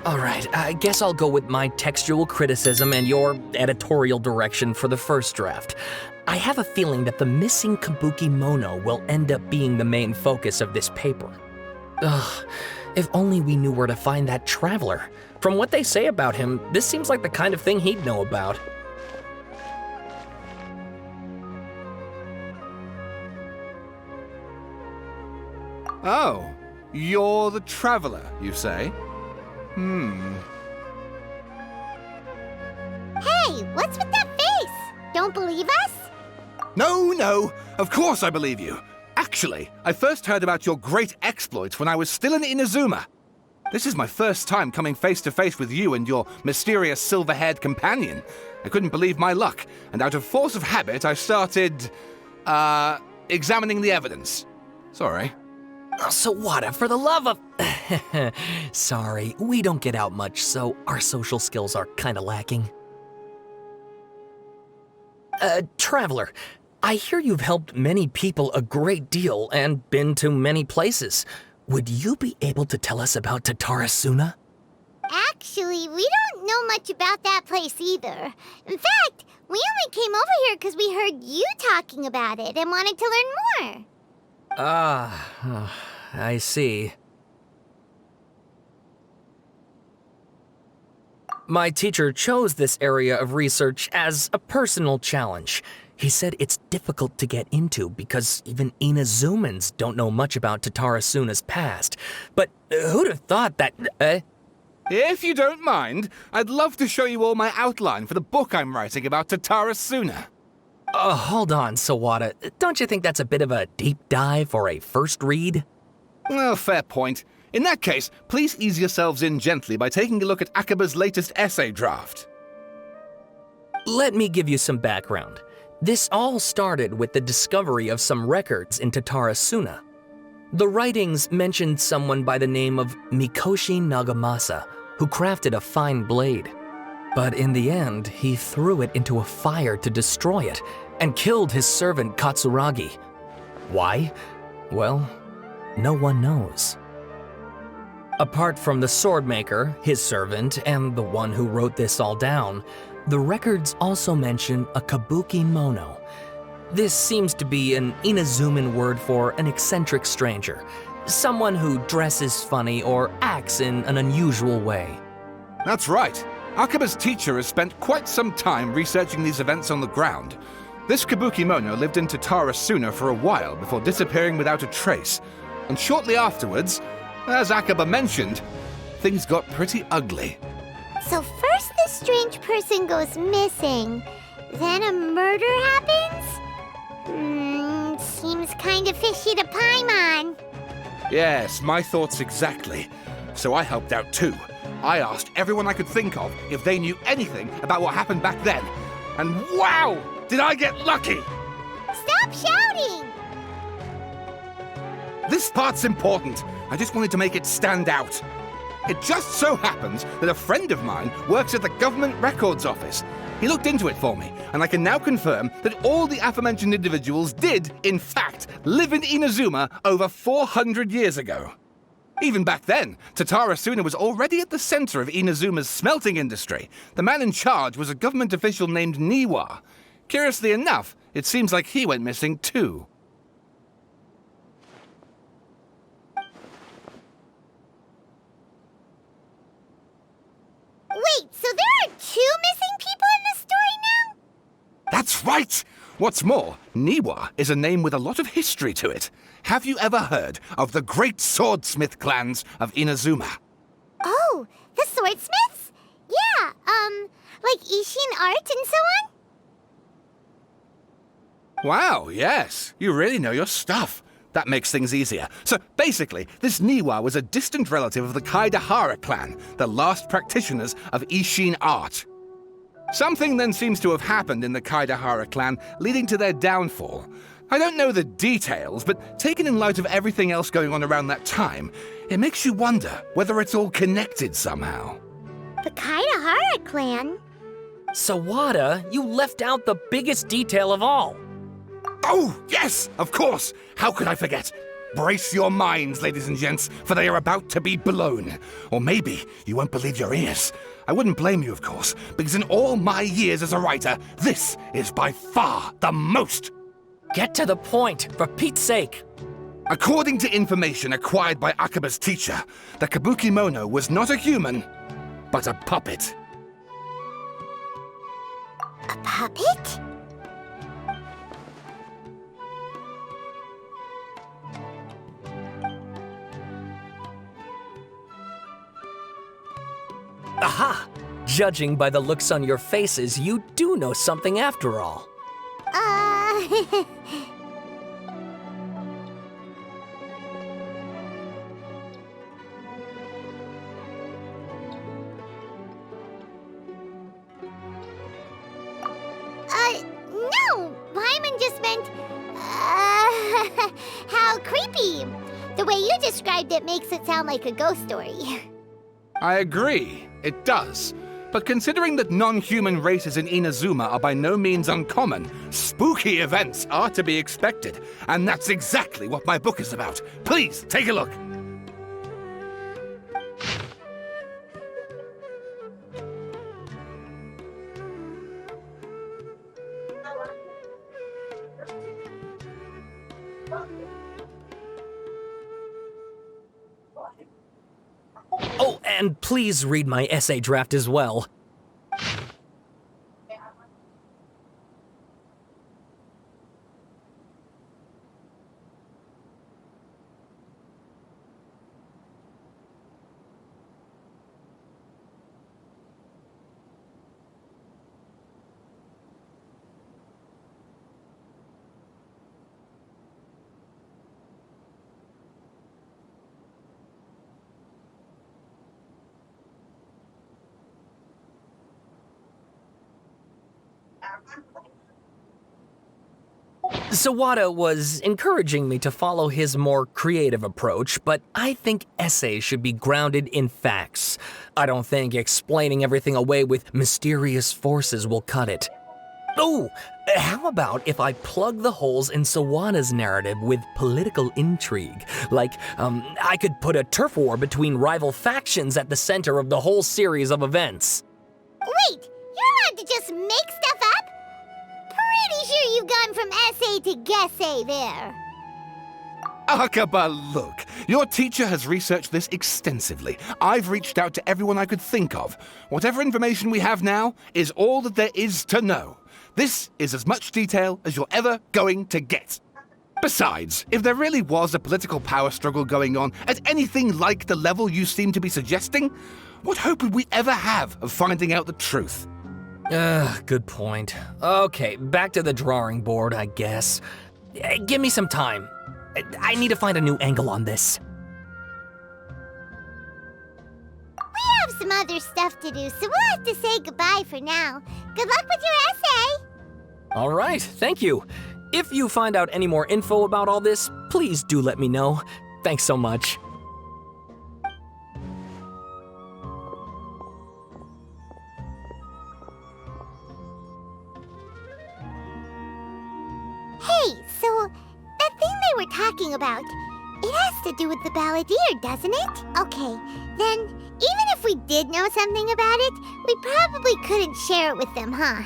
Alright, I guess I'll go with my textual criticism and your editorial direction for the first draft. I have a feeling that the missing Kabuki Mono will end up being the main focus of this paper. Ugh, if only we knew where to find that traveler. From what they say about him, this seems like the kind of thing he'd know about. Oh, you're the traveler, you say? Hey, what's with that face? Don't believe us? No, of course I believe you. Actually, I first heard about your great exploits when I was still in Inazuma. This is my first time coming face to face with you and your mysterious silver-haired companion. I couldn't believe my luck, and out of force of habit, I started, examining the evidence. Sorry. Oh, Sawada, for the love of... Sorry, we don't get out much, so our social skills are kinda lacking. Traveler, I hear you've helped many people a great deal and been to many places. Would you be able to tell us about Tatarasuna? Actually, we don't know much about that place either. In fact, we only came over here because we heard you talking about it and wanted to learn more. I see. My teacher chose this area of research as a personal challenge. He said it's difficult to get into because even Inazumans don't know much about Tatarasuna's past. But who'd have thought that... If you don't mind, I'd love to show you all my outline for the book I'm writing about Tatarasuna. Hold on, Sawada. Don't you think that's a bit of a deep dive for a first read? Well, fair point. In that case, please ease yourselves in gently by taking a look at Akaba's latest essay draft. Let me give you some background. This all started with the discovery of some records in Tatarasuna. The writings mentioned someone by the name of Mikoshi Nagamasa, who crafted a fine blade. But in the end, he threw it into a fire to destroy it and killed his servant Katsuragi. Why? Well, no one knows. Apart from the swordmaker, his servant, and the one who wrote this all down, the records also mention a Kabuki Mono. This seems to be an Inazuman word for an eccentric stranger, someone who dresses funny or acts in an unusual way. That's right. Akaba's teacher has spent quite some time researching these events on the ground. This Kabuki Mono lived in Tatarasuna for a while before disappearing without a trace. And shortly afterwards, as Akaba mentioned, things got pretty ugly. So first this strange person goes missing, then a murder happens? Seems kind of fishy to Paimon. Yes, my thoughts exactly. So I helped out too. I asked everyone I could think of if they knew anything about what happened back then. And wow, did I get lucky! Stop shouting! This part's important. I just wanted to make it stand out. It just so happens that a friend of mine works at the government records office. He looked into it for me, and I can now confirm that all the aforementioned individuals did, in fact, live in Inazuma over 400 years ago. Even back then, Tatarasuna was already at the center of Inazuma's smelting industry. The man in charge was a government official named Niwa. Curiously enough, it seems like he went missing too. Wait, so there are 2 missing people in this story now? That's right! What's more, Niwa is a name with a lot of history to it. Have you ever heard of the great swordsmith clans of Inazuma? Oh, the swordsmiths? Yeah, like Ishin art and so on? Wow, yes. You really know your stuff. That makes things easier. So basically, this Niwa was a distant relative of the Kaidahara clan, the last practitioners of Ishin art. Something then seems to have happened in the Kaidahara clan, leading to their downfall. I don't know the details, but taken in light of everything else going on around that time, it makes you wonder whether it's all connected somehow. The Kaidahara clan? Sawada, you left out the biggest detail of all. Oh, yes, of course. How could I forget? Brace your minds, ladies and gents, for they are about to be blown. Or maybe you won't believe your ears. I wouldn't blame you, of course, because in all my years as a writer, this is by far the most. Get to the point, for Pete's sake. According to information acquired by Akaba's teacher, the Kabukimono was not a human, but a puppet. A puppet? Aha! Judging by the looks on your faces, you do know something after all. No! Paimon just meant, how creepy. The way you described it makes it sound like a ghost story. I agree, it does. But considering that non-human races in Inazuma are by no means uncommon, spooky events are to be expected. And that's exactly what my book is about. Please, take a look. Oh, and please read my essay draft as well. Sawada was encouraging me to follow his more creative approach, but I think essays should be grounded in facts. I don't think explaining everything away with mysterious forces will cut it. Oh, how about if I plug the holes in Sawada's narrative with political intrigue? Like, I could put a turf war between rival factions at the center of the whole series of events. Wait, you're allowed to just make stuff up? Pretty sure you've gone from essay to guessay there. Akaba, look. Your teacher has researched this extensively. I've reached out to everyone I could think of. Whatever information we have now is all that there is to know. This is as much detail as you're ever going to get. Besides, if there really was a political power struggle going on at anything like the level you seem to be suggesting, what hope would we ever have of finding out the truth? Good point. Okay, back to the drawing board, I guess. Give me some time. I need to find a new angle on this. We have some other stuff to do, so we'll have to say goodbye for now. Good luck with your essay! All right, thank you. If you find out any more info about all this, please do let me know. Thanks so much. Hey, so that thing they were talking about, it has to do with the balladeer, doesn't it? Okay, then even if we did know something about it, we probably couldn't share it with them, huh?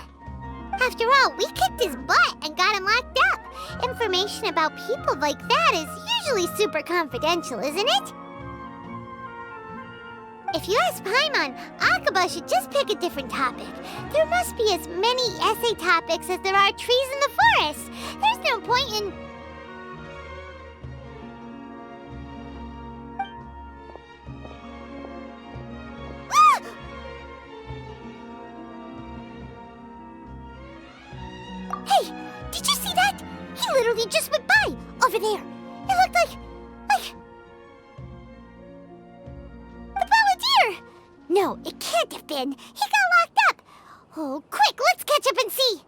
After all, we kicked his butt and got him locked up. Information about people like that is usually super confidential, isn't it? If you ask Paimon, Akaba should just pick a different topic. There must be as many essay topics as there are trees in the forest. There's no point in... Ah! Hey, did you see that? He literally just went by, over there. It looked like... the balladeer! No, it can't have been. He got locked up. Oh, quick, let's catch up and see.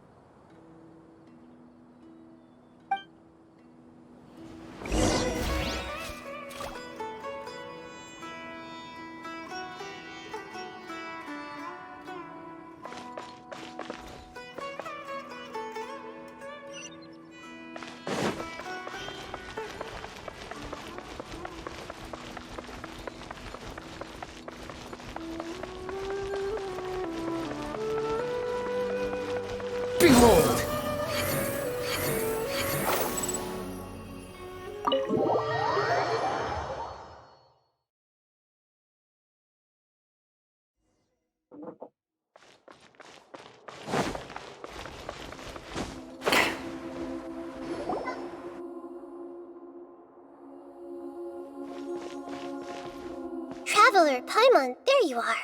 Lord Paimon, there you are.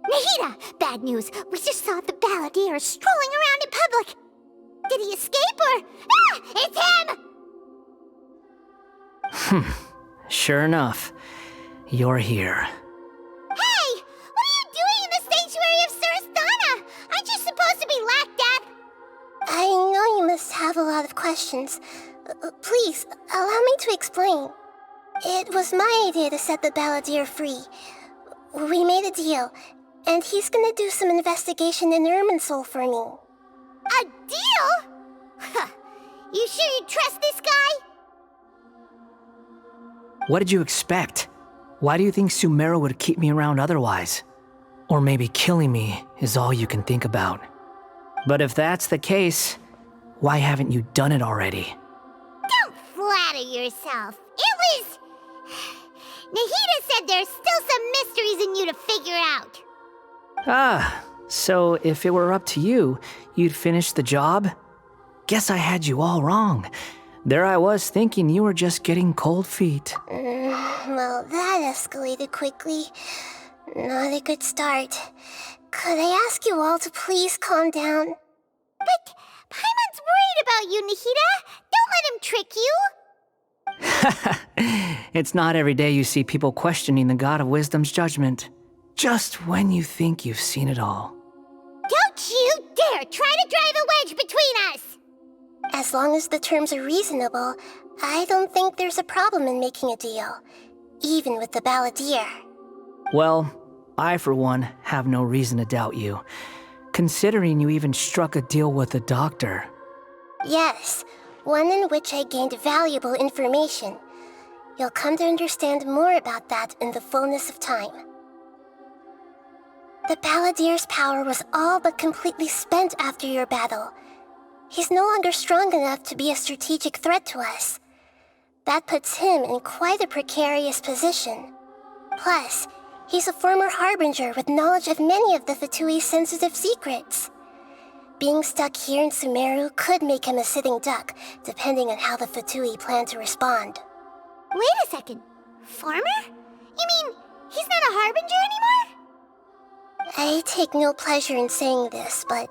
Nahida! Bad news! We just saw the balladeer strolling around in public! Did he escape or... Ah! It's him! Sure enough, you're here. Hey! What are you doing in the sanctuary of Surasthana? Aren't you supposed to be locked up? I know you must have a lot of questions. Please, allow me to explain. It was my idea to set the balladeer free. We made a deal, and he's gonna do some investigation in Irminsul for me. A deal? Huh. You sure you trust this guy? What did you expect? Why do you think Sumeru would keep me around otherwise? Or maybe killing me is all you can think about. But if that's the case, why haven't you done it already? Don't flatter yourself. It was... Nahida said there's still some mysteries in you to figure out. Ah, so if it were up to you, you'd finish the job? Guess I had you all wrong. There I was thinking you were just getting cold feet. Well, that escalated quickly. Not a good start. Could I ask you all to please calm down? But Paimon's worried about you, Nahida. Don't let him trick you. It's not every day you see people questioning the God of Wisdom's judgment. Just when you think you've seen it all. Don't you dare try to drive a wedge between us! As long as the terms are reasonable, I don't think there's a problem in making a deal. Even with the balladeer. Well, I for one have no reason to doubt you, considering you even struck a deal with the doctor. Yes, one in which I gained valuable information. You'll come to understand more about that in the fullness of time. The balladeer's power was all but completely spent after your battle. He's no longer strong enough to be a strategic threat to us. That puts him in quite a precarious position. Plus, he's a former harbinger with knowledge of many of the Fatui's sensitive secrets. Being stuck here in Sumeru could make him a sitting duck, depending on how the Fatui plan to respond. Wait a second. Farmer? You mean he's not a harbinger anymore? I take no pleasure in saying this, but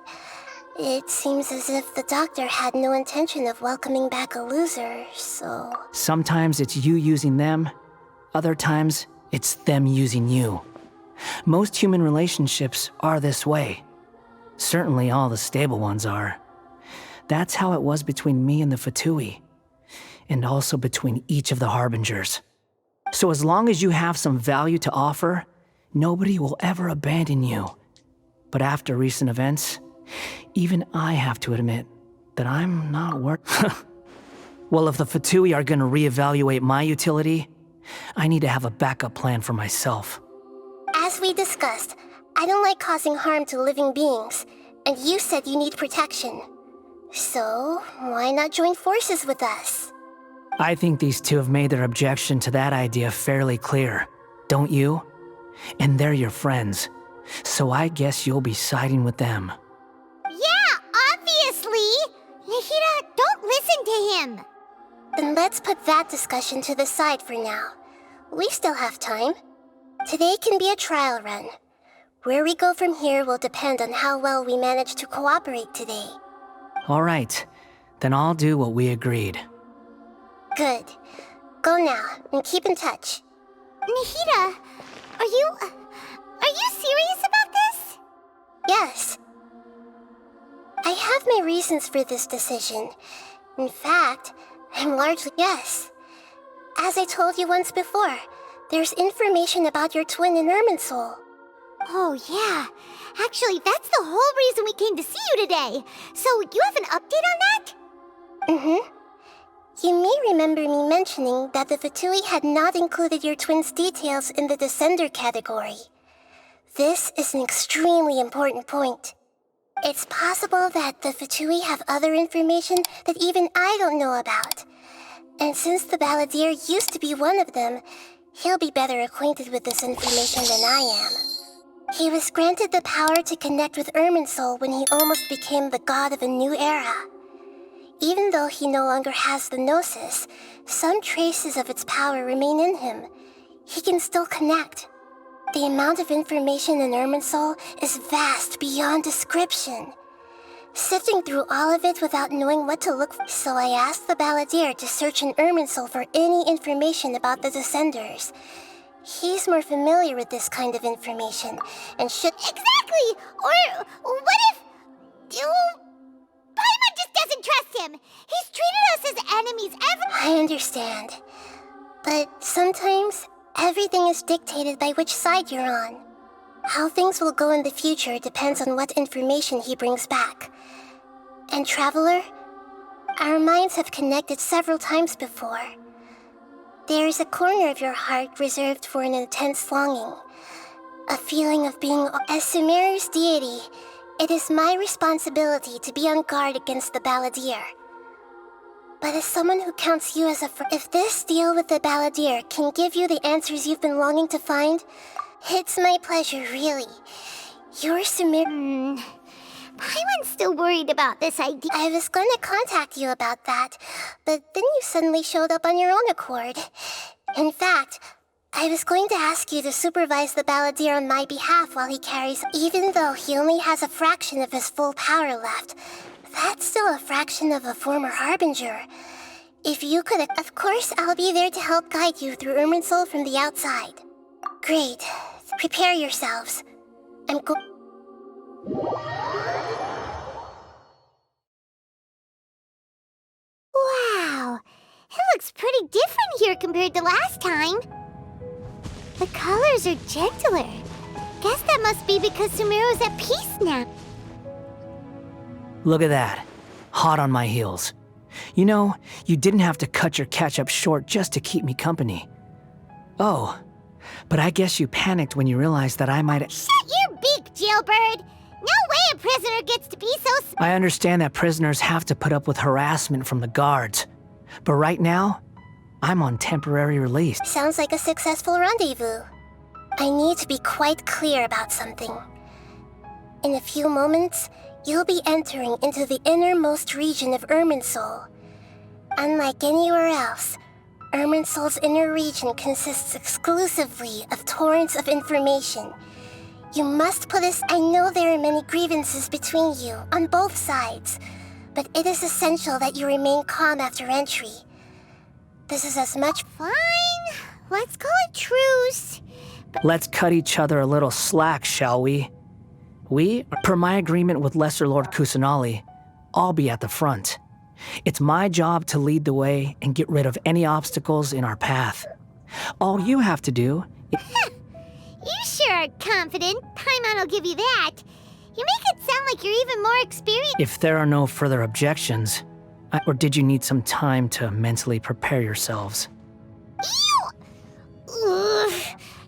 it seems as if the doctor had no intention of welcoming back a loser, so... Sometimes it's you using them, other times it's them using you. Most human relationships are this way. Certainly all the stable ones are. That's how it was between me and the Fatui, and also between each of the harbingers. So as long as you have some value to offer, nobody will ever abandon you. But after recent events, even I have to admit that I'm not worth... Well, if the Fatui are gonna reevaluate my utility, I need to have a backup plan for myself. As we discussed, I don't like causing harm to living beings, and you said you need protection. So, why not join forces with us? I think these two have made their objection to that idea fairly clear, don't you? And they're your friends, so I guess you'll be siding with them. Yeah, obviously! Nahida, don't listen to him! Then let's put that discussion to the side for now. We still have time. Today can be a trial run. Where we go from here will depend on how well we manage to cooperate today. All right, then I'll do what we agreed. Good. Go now, and keep in touch. Nahida, are you serious about this? Yes. I have my reasons for this decision. In fact, I'm largely yes. As I told you once before, there's information about your twin in Irminsul. Oh, yeah. Actually, that's the whole reason we came to see you today. So, you have an update on that? Mm-hmm. You may remember me mentioning that the Fatui had not included your twin's details in the Descender category. This is an extremely important point. It's possible that the Fatui have other information that even I don't know about. And since the balladeer used to be one of them, he'll be better acquainted with this information than I am. He was granted the power to connect with Irminsul when he almost became the god of a new era. Even though he no longer has the Gnosis, some traces of its power remain in him, he can still connect. The amount of information in Irminsul is vast beyond description. Sifting through all of it without knowing what to look for, so I asked the Balladeer to search in Irminsul for any information about the Descenders. He's more familiar with this kind of information, and should— Exactly! Or what if... Paimon just doesn't trust him! He's treated us as enemies ever— I understand. But sometimes, everything is dictated by which side you're on. How things will go in the future depends on what information he brings back. And Traveler, our minds have connected several times before. There is a corner of your heart reserved for an intense longing. A feeling of being— As Sumeru's deity, it is my responsibility to be on guard against the Balladeer. But as someone who counts you as a friend, if this deal with the Balladeer can give you the answers you've been longing to find, it's my pleasure, really. You're Sumeru— Paimon's still worried about this idea. I was going to contact you about that, but then you suddenly showed up on your own accord. In fact, I was going to ask you to supervise the Balladeer on my behalf while he carries— Even though he only has a fraction of his full power left, that's still a fraction of a former Harbinger. If you could— Of course, I'll be there to help guide you through Irminsul from the outside. Great. Prepare yourselves. I'm go— Wow, it looks pretty different here compared to last time. The colors are gentler. Guess that must be because Sumeru's at peace now. Look at that. Hot on my heels. You know, you didn't have to cut your catch-up short just to keep me company. Oh, but I guess you panicked when you realized that I might— Shut your beak, jailbird! No way a prisoner gets to be so I understand that prisoners have to put up with harassment from the guards. But right now, I'm on temporary release. Sounds like a successful rendezvous. I need to be quite clear about something. In a few moments, you'll be entering into the innermost region of Irminsul. Unlike anywhere else, Irminsul's inner region consists exclusively of torrents of information. You must put this— I know there are many grievances between you, on both sides, but it is essential that you remain calm after entry. This is as much— Fine, let's call it truce. Let's cut each other a little slack, shall we? We, per my agreement with Lesser Lord Kusanali, I'll be at the front. It's my job to lead the way and get rid of any obstacles in our path. All you have to do— You sure are confident. Paimon will give you that. You make it sound like you're even more experienced. If there are no further objections, or did you need some time to mentally prepare yourselves? Ew! Ugh,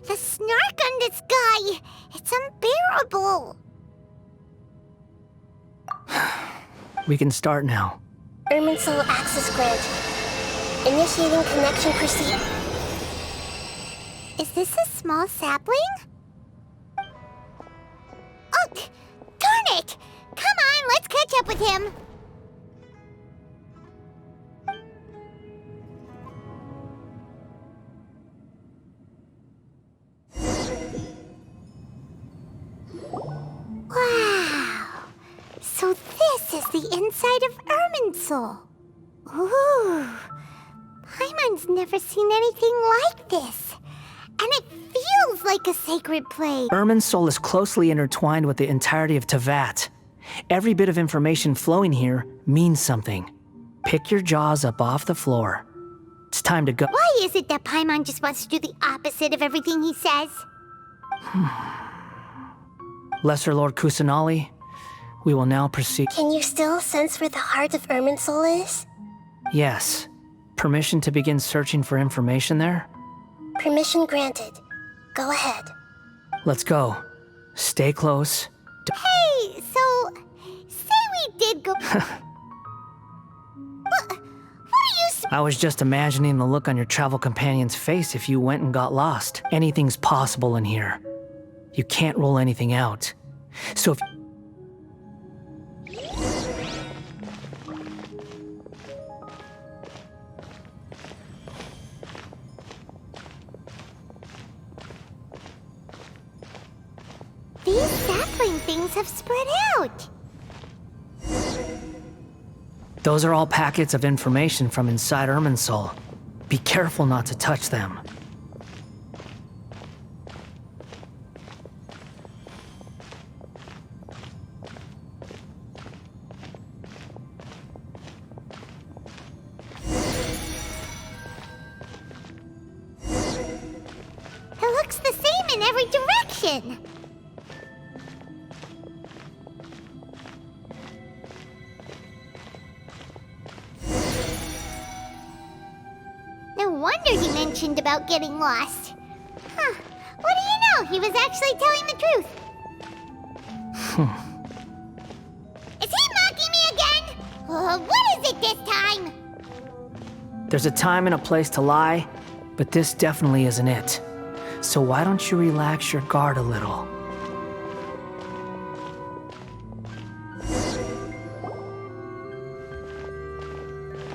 the snark on this guy. It's unbearable. We can start now. Irminsul access granted. Initiating connection proceed. Is this a small sapling? Oh, darn it! Come on, let's catch up with him. Wow! So this is the inside of Irminsul. Ooh! Paimon's never seen anything like this. And it feels like a sacred place. Irminsul is closely intertwined with the entirety of Teyvat. Every bit of information flowing here means something. Pick your jaws up off the floor. It's time to go. Why is it that Paimon just wants to do the opposite of everything he says? Lesser Lord Kusanali, we will now proceed. Can you still sense where the heart of Irminsul is? Yes. Permission to begin searching for information there? Permission granted. Go ahead. Let's go. Stay close. Hey, so, say we did go... what are you... I was just imagining the look on your travel companion's face if you went and got lost. Anything's possible in here. You can't rule anything out. So if... unsettling things have spread out. Those are all packets of information from inside Irminsul. Be careful not to touch them. It looks the same in every direction. No wonder he mentioned about getting lost. Huh. What do you know? He was actually telling the truth. Is he mocking me again? What is it this time? There's a time and a place to lie, but this definitely isn't it. So why don't you relax your guard a little?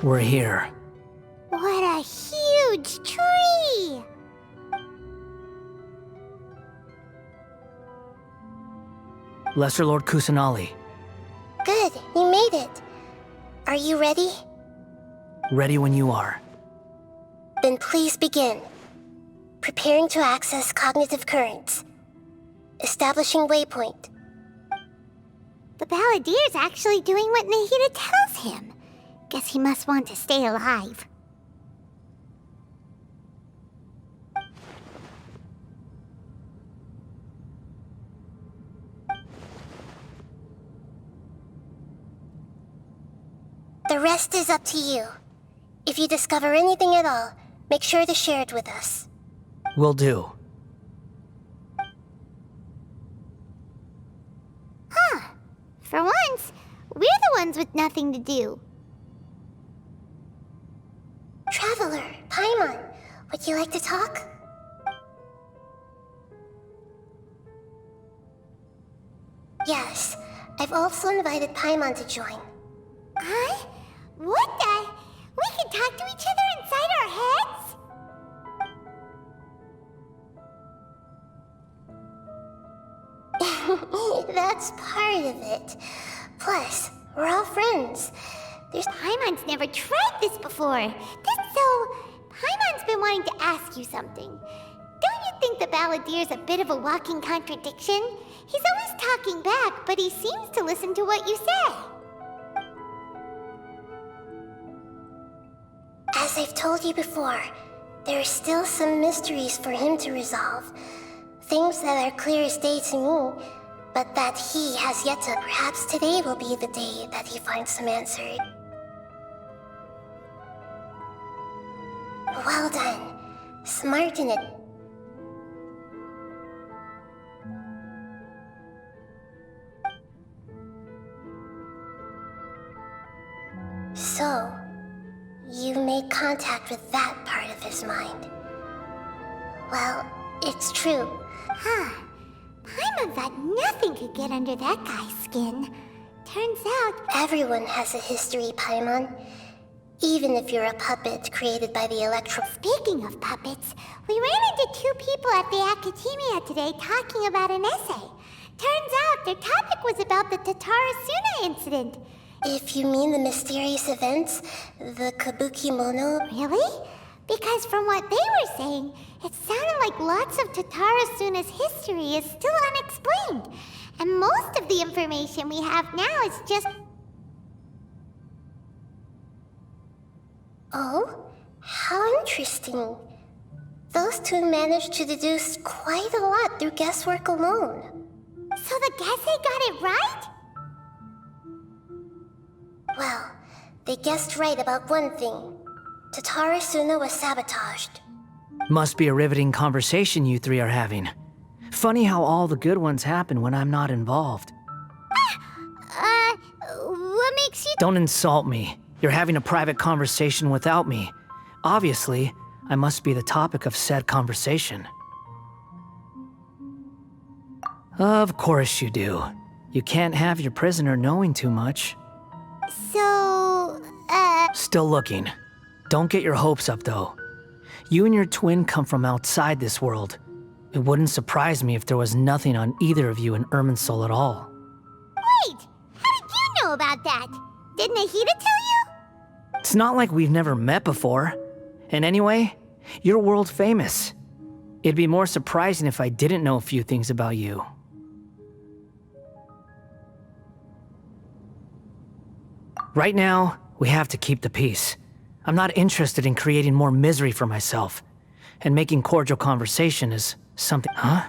We're here. What a huge tree! Lesser Lord Kusanali, Good, you made it. Are you ready? ready when you are. Then please begin. Preparing to access cognitive currents. Establishing waypoint. The Balladier's actually doing what Nahida tells him. Guess he must want to stay alive. The rest is up to you. If you discover anything at all, make sure to share it with us. Will do. For once, we're the ones with nothing to do. Traveler, Paimon, would you like to talk? Yes, I've also invited Paimon to join. Huh? What the? We can talk to each other inside our heads? That's part of it. Plus, we're all friends. Paimon's never tried this before. Paimon's been wanting to ask you something. Don't you think the Balladier's a bit of a walking contradiction? He's always talking back, but he seems to listen to what you say. As I've told you before, there are still some mysteries for him to resolve. Things that are clear as day to me, but that he has yet to. Perhaps today will be the day that he finds them answered. Well done. Smart in it. So, you made contact with that part of his mind. Well, it's true. Huh. Paimon thought nothing could get under that guy's skin. Turns out, Everyone has a history, Paimon. Even if you're a puppet created by the Electro... speaking of puppets, we ran into two people at the Academia today talking about an essay. Turns out their topic was about the Tatarasuna incident. If you mean the mysterious events, the Kabuki Mono... Really? Because from what they were saying, it sounded like lots of Tatarasuna's history is still unexplained. And most of the information we have now is just... Oh? How interesting. Those two managed to deduce quite a lot through guesswork alone. So the Gese got it right? Well, they guessed right about one thing. Tatarasuna was sabotaged. Must be a riveting conversation you three are having. Funny how all the good ones happen when I'm not involved. What makes you... Don't insult me. You're having a private conversation without me. Obviously, I must be the topic of said conversation. Of course you do. You can't have your prisoner knowing too much. So, Still looking. Don't get your hopes up, though. You and your twin come from outside this world. It wouldn't surprise me if there was nothing on either of you in Irminsul at all. Wait, how did you know about that? Did Nahida tell you? It's not like we've never met before. And anyway, you're world famous. It'd be more surprising if I didn't know a few things about you. Right now, we have to keep the peace. I'm not interested in creating more misery for myself. And making cordial conversation is something... Huh?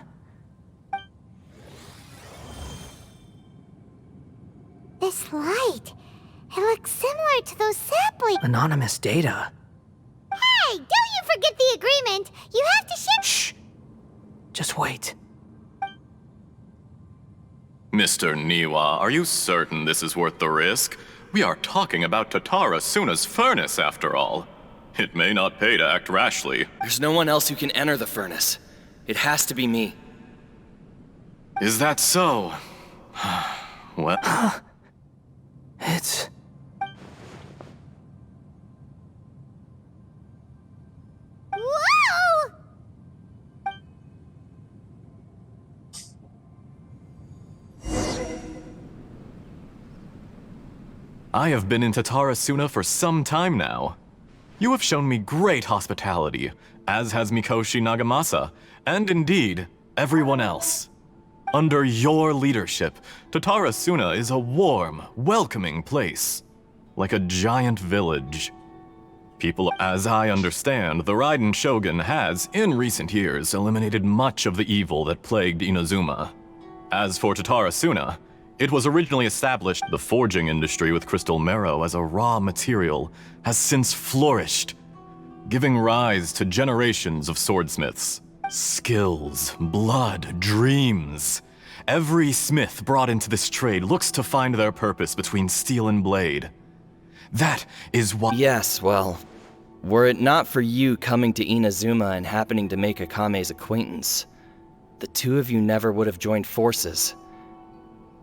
This light, it looks similar to those saplings. Anonymous data. Hey, don't you forget the agreement. You have to share... Shh. Just wait. Mr. Niwa, are you certain this is worth the risk? We are talking about Tatara Suna's furnace, after all. It may not pay to act rashly. There's no one else who can enter the furnace. It has to be me. Is that so? Well... It's... Whoa! I have been in Tatara Suna for some time now. You have shown me great hospitality, as has Mikoshi Nagamasa, and indeed, everyone else. Under your leadership, Tatara Suna is a warm, welcoming place, like a giant village. People, as I understand, the Raiden Shogun has, in recent years, eliminated much of the evil that plagued Inazuma. As for Tatara Suna, it was originally established the forging industry with crystal marrow as a raw material has since flourished, giving rise to generations of swordsmiths. Skills, blood, dreams. Every smith brought into this trade looks to find their purpose between steel and blade. That is why— Yes, well, were it not for you coming to Inazuma and happening to make Akame's acquaintance, the two of you never would have joined forces.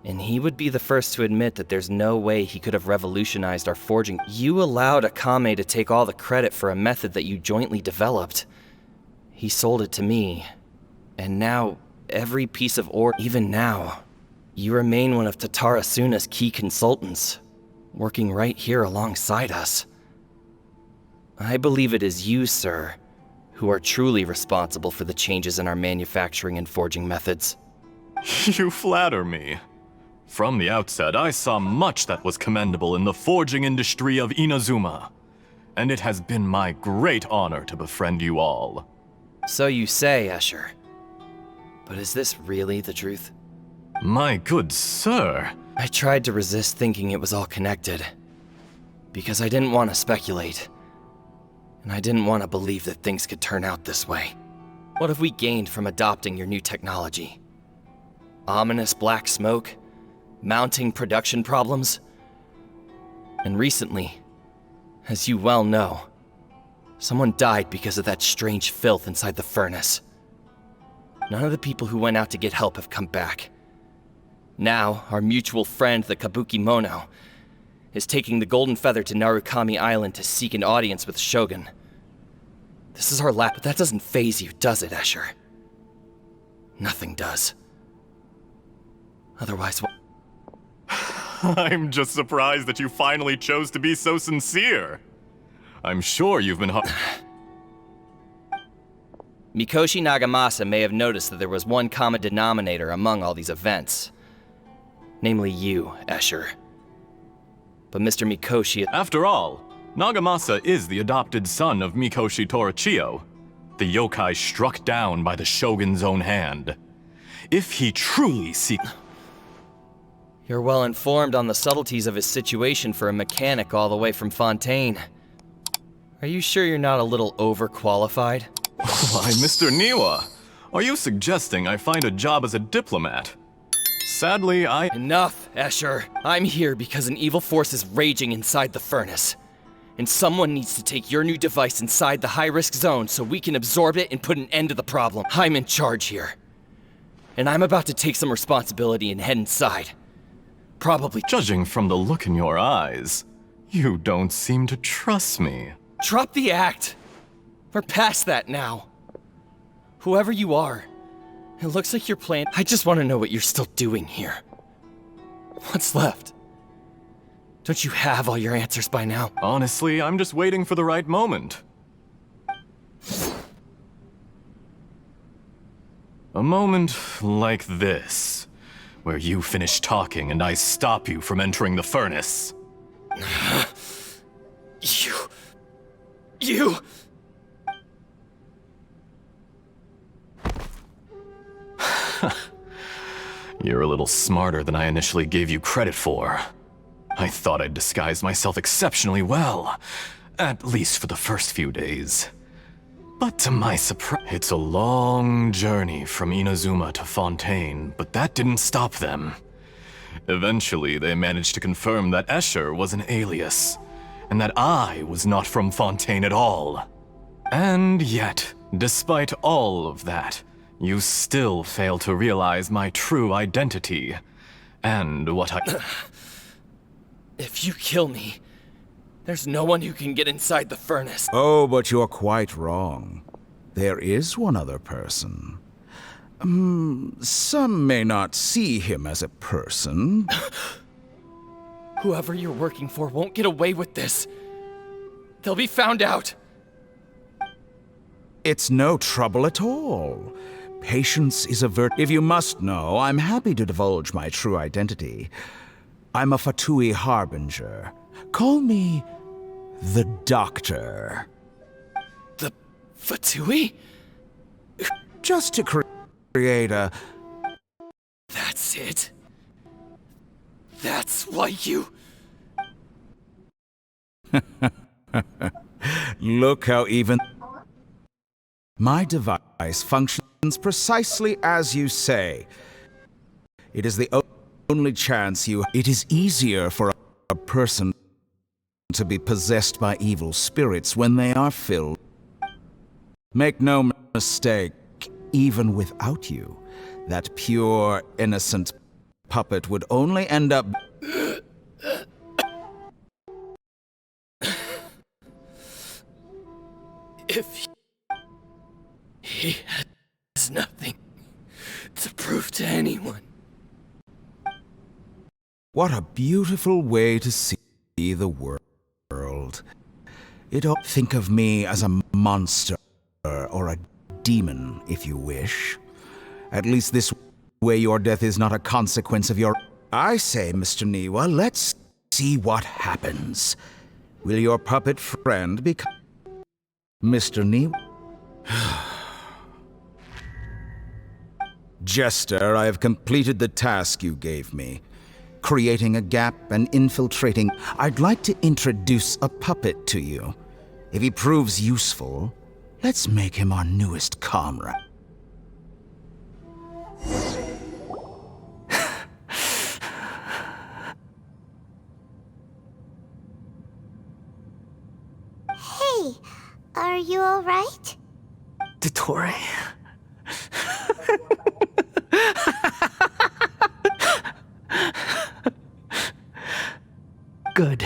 And he would be the first to admit that there's no way he could have revolutionized our forging. You allowed Akame to take all the credit for a method that you jointly developed. He sold it to me. And now, every piece of ore, even now, you remain one of Tatara Suna's key consultants, working right here alongside us. I believe it is you, sir, who are truly responsible for the changes in our manufacturing and forging methods. You flatter me. From the outset, I saw much that was commendable in the forging industry of Inazuma, and it has been my great honor to befriend you all. So you say, Escher. But is this really the truth? My good sir. I tried to resist thinking it was all connected, because I didn't want to speculate, and I didn't want to believe that things could turn out this way. What have we gained from adopting your new technology? Ominous black smoke? Mounting production problems? And recently, as you well know, someone died because of that strange filth inside the furnace. None of the people who went out to get help have come back. Now, our mutual friend, the Kabuki Mono, is taking the Golden Feather to Narukami Island to seek an audience with Shogun. This is our last, but that doesn't faze you, does it, Escher? Nothing does. Otherwise, I'm just surprised that you finally chose to be so sincere. I'm sure you've been Mikoshi Nagamasa may have noticed that there was one common denominator among all these events. Namely you, Escher. But Mr. Mikoshi— After all, Nagamasa is the adopted son of Mikoshi Torachiyo, the yokai struck down by the Shogun's own hand. If he truly seeks— You're well informed on the subtleties of his situation for a mechanic all the way from Fontaine. Are you sure you're not a little overqualified? Why, Mr. Niwa, are you suggesting I find a job as a diplomat? Sadly, Enough, Escher. I'm here because an evil force is raging inside the furnace. And someone needs to take your new device inside the high-risk zone so we can absorb it and put an end to the problem. I'm in charge here. And I'm about to take some responsibility and head inside. Probably— Judging from the look in your eyes, you don't seem to trust me. Drop the act! We're past that now. Whoever you are, It looks like you're playing. I just want to know what you're still doing here. What's left? Don't you have all your answers by now? Honestly, I'm just waiting for the right moment. A moment like this, where you finish talking and I stop you from entering the furnace. You... You're a little smarter than I initially gave you credit for. I thought I'd disguised myself exceptionally well, at least for the first few days. But to my surprise, it's a long journey from Inazuma to Fontaine, but that didn't stop them. Eventually, they managed to confirm that Escher was an alias, and that I was not from Fontaine at all. And yet, despite all of that, you still fail to realize my true identity, and what I... If you kill me, there's no one who can get inside the furnace. Oh, but you're quite wrong. There is one other person. Some may not see him as a person. Whoever you're working for won't get away with this. They'll be found out. It's no trouble at all. Patience is a virtue. If you must know, I'm happy to divulge my true identity. I'm a Fatui harbinger. Call me the Doctor. The Fatui? Just to create a... That's it? That's why you... Look how even... My device functions precisely as you say. It is the only chance you... It is easier for a person to be possessed by evil spirits when they are filled. Make no mistake, even without you, that pure, innocent puppet would only end up... If he has nothing to prove to anyone. What a beautiful way to see the world. Think of me as a monster, or a demon, if you wish. At least this way your death is not a consequence of your... I say, Mr. Niwa, let's see what happens. Will your puppet friend become... Mr. Niwa? Jester, I have completed the task you gave me. Creating a gap and infiltrating. I'd like to introduce a puppet to you. If he proves useful, let's make him our newest comrade. Hey, are you alright? Dottore? Good.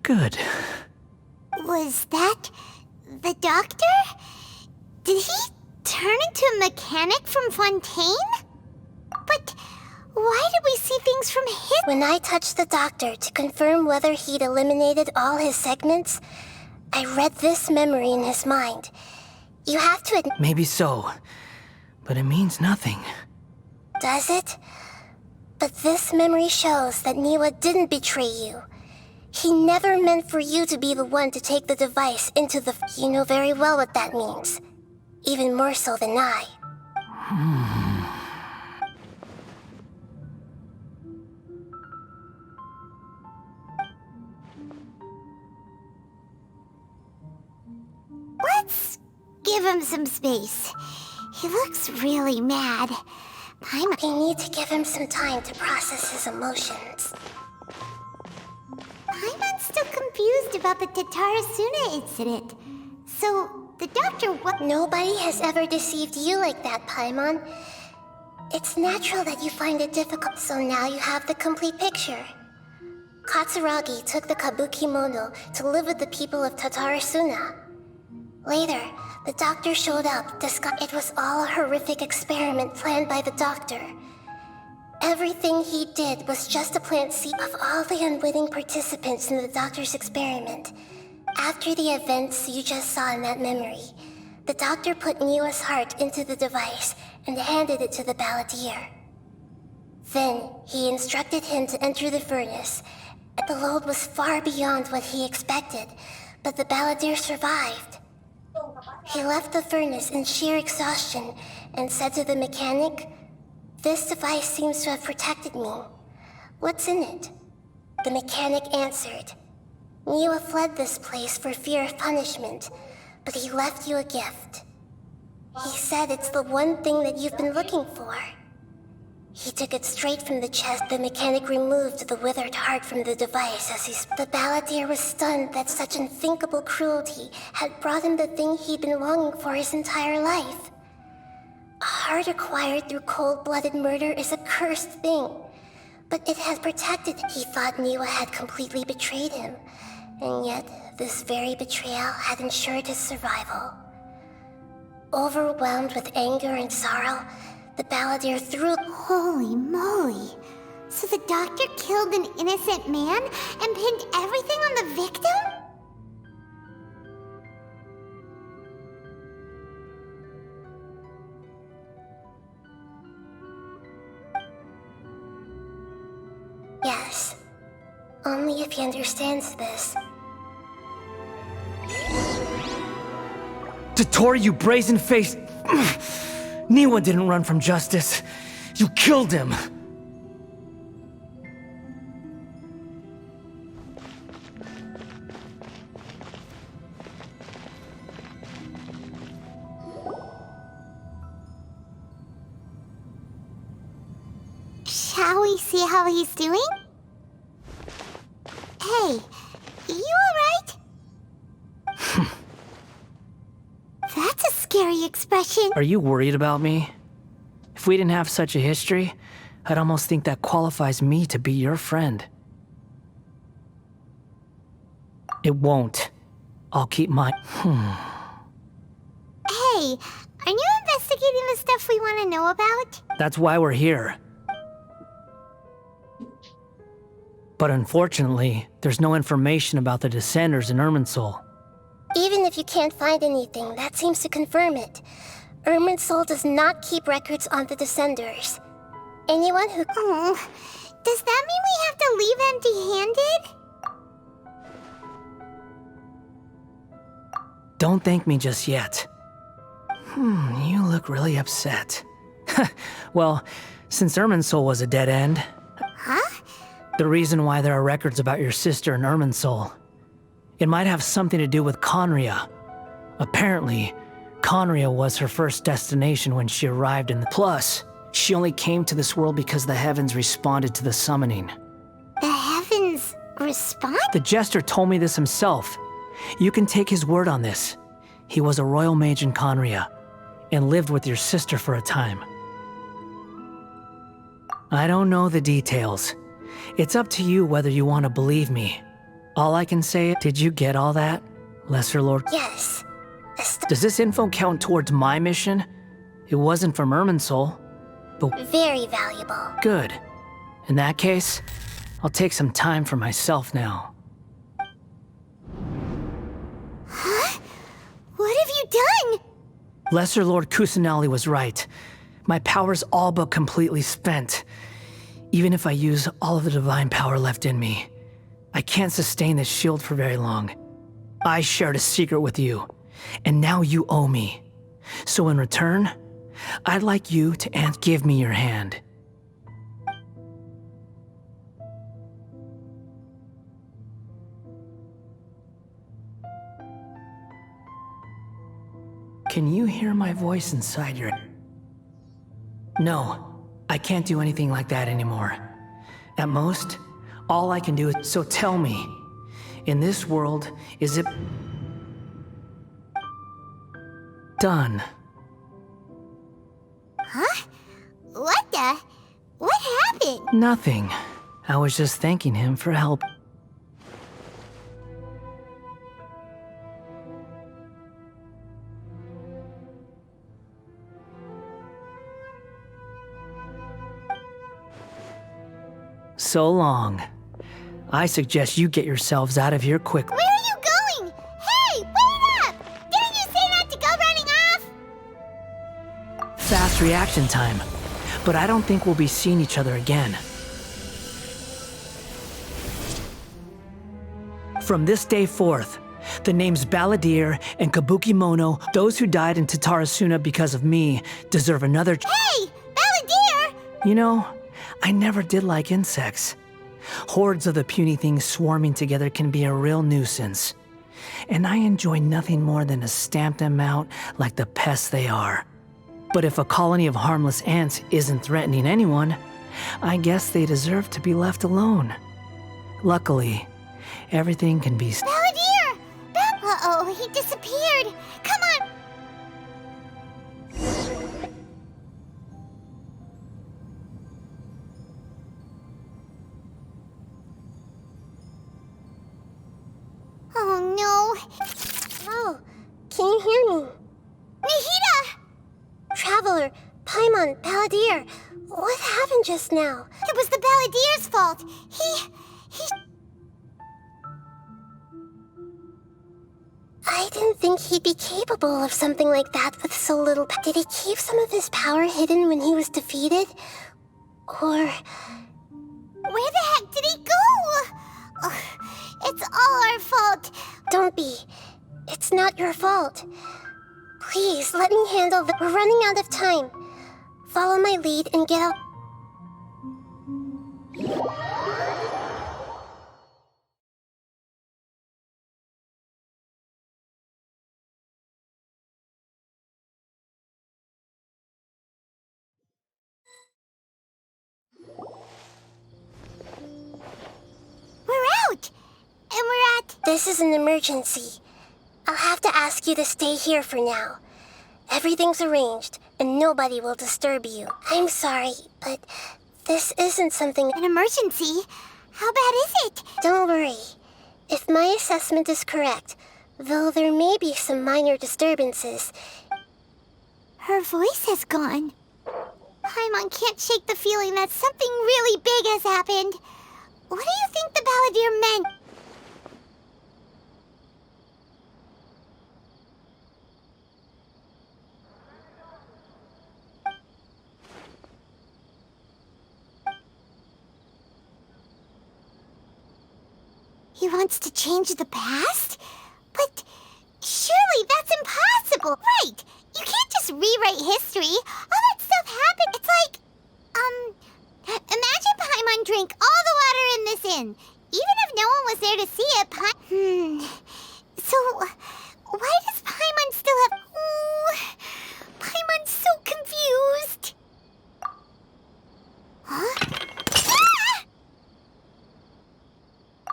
Good. Was that the Doctor? Did he turn into a mechanic from Fontaine? But why did we see things from his... When I touched the Doctor to confirm whether he'd eliminated all his segments, I read this memory in his mind. You have to admit... Maybe so, but it means nothing. Does it? But this memory shows that Niwa didn't betray you. He never meant for you to be the one to take the device into the... You know very well what that means. Even more so than I. Let's give him some space. He looks really mad. I need to give him some time to process his emotions. Paimon's still confused about the Tatarasuna incident. So, the Doctor Nobody has ever deceived you like that, Paimon. It's natural that you find it difficult, so now you have the complete picture. Katsuragi took the Kabuki Mono to live with the people of Tatarasuna. Later, The doctor showed up. It was all a horrific experiment planned by the doctor. Everything he did was just to plant seeds of all the unwitting participants in the doctor's experiment. After the events you just saw in that memory, the doctor put Niwa's heart into the device and handed it to the balladeer. Then, he instructed him to enter the furnace. The load was far beyond what he expected, but the balladeer survived. He left the furnace in sheer exhaustion and said to the mechanic, "This device seems to have protected me. What's in it?" The mechanic answered, "Niwa fled this place for fear of punishment, but he left you a gift. He said it's the one thing that you've been looking for." He took it straight from the chest. The mechanic removed the withered heart from the device as the balladeer was stunned that such unthinkable cruelty had brought him the thing he'd been longing for his entire life. A heart acquired through cold-blooded murder is a cursed thing, but it had protected him. He thought Niwa had completely betrayed him, and yet this very betrayal had ensured his survival. Overwhelmed with anger and sorrow, the balladeer threw... Holy moly. So the doctor killed an innocent man and pinned everything on the victim? Yes. Only if he understands this. Dotori, you brazen-faced... Niwa didn't run from justice. You killed him. Shall we see how he's doing? Hey, you alright? That's a scary expression. Are you worried about me? If we didn't have such a history, I'd almost think that qualifies me to be your friend. It won't. I'll keep my... Hey, are you investigating the stuff we want to know about? That's why we're here. But unfortunately, there's no information about the Descenders in Irminsul. Even if you can't find anything, that seems to confirm it. Irminsul does not keep records on the Descenders. Anyone who... Oh, does that mean we have to leave empty-handed? Don't thank me just yet. You look really upset. Well, since Irminsul was a dead end... Huh? The reason why there are records about your sister in Irminsul. It might have something to do with Conria. Apparently, Conria was her first destination when she arrived in the... Plus, she only came to this world because the heavens responded to the summoning. The heavens respond? The Jester told me this himself. You can take his word on this. He was a royal mage in Conria, and lived with your sister for a time. I don't know the details. It's up to you whether you want to believe me. All I can say, did you get all that, Lesser Lord? Yes. Does this info count towards my mission? It wasn't from Irminsul, but... Very valuable. Good. In that case, I'll take some time for myself now. Huh? What have you done? Lesser Lord Kusanali was right. My power's all but completely spent. Even if I use all of the divine power left in me, I can't sustain this shield for very long. I shared a secret with you, and now you owe me. So in return, I'd like you to give me your hand. Can you hear my voice inside your... No, I can't do anything like that anymore. At most, all I can do is... So tell me, in this world, is it... done? Huh? What the... What happened? Nothing. I was just thanking him for help. so long. I suggest you get yourselves out of here quickly. Where are you going? Hey, wait up! Didn't you say not to go running off? Fast reaction time. But I don't think we'll be seeing each other again. From this day forth, the names Balladeer and Kabukimono, those who died in Tatarasuna because of me, deserve another. Hey, Balladeer! You know, I never did like insects. Hordes of the puny things swarming together can be a real nuisance. And I enjoy nothing more than to stamp them out like the pests they are. But if a colony of harmless ants isn't threatening anyone, I guess they deserve to be left alone. Luckily, everything can be. Balladeer! Uh-oh, he disappeared. Come on. Oh no. Oh, can you hear me? Nihida! Traveler, Paimon, Balladeer, what happened just now? It was the Balladeer's fault. He... I didn't think he'd be capable of something like that with so little. Did he keep some of his power hidden when he was defeated? Or... Where the heck did he go? Ugh, it's all our fault. Don't be. It's not your fault. Please, let me handle the... We're running out of time. Follow my lead and get out... We're out! And we're at... This is an emergency. I'll have to ask you to stay here for now. Everything's arranged, and nobody will disturb you. I'm sorry, but this isn't something... An emergency? How bad is it? Don't worry. If my assessment is correct, though there may be some minor disturbances... Her voice has gone. Paimon can't shake the feeling that something really big has happened. What do you think the Balladeer meant? He wants to change the past? But surely that's impossible. Right. You can't just rewrite history. All that stuff happened. It's like, imagine Paimon drank all the water in this inn. Even if no one was there to see it, So, why does Paimon still have... Paimon's so confused. Huh? Ah!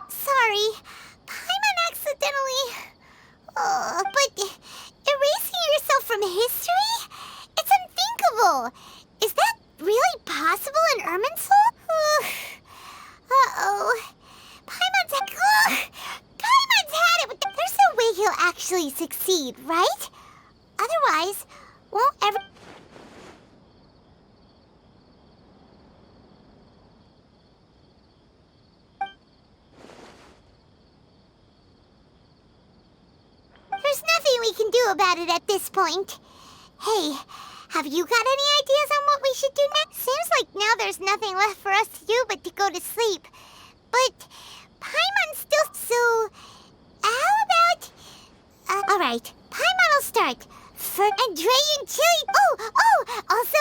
Sorry. Paimon accidentally... but erasing yourself from history? It's unthinkable. Is that really possible in Irminsul? Uh-oh. Paimon's had it. There's no way he'll actually succeed, right? Otherwise, won't ever... There's nothing we can do about it at this point. Hey, have you got any ideas on what we should do next? Seems like now there's nothing left for us to do but to go to sleep. But Paimon's still... So, how about... Alright, Paimon will start. For Andrean chili... Also,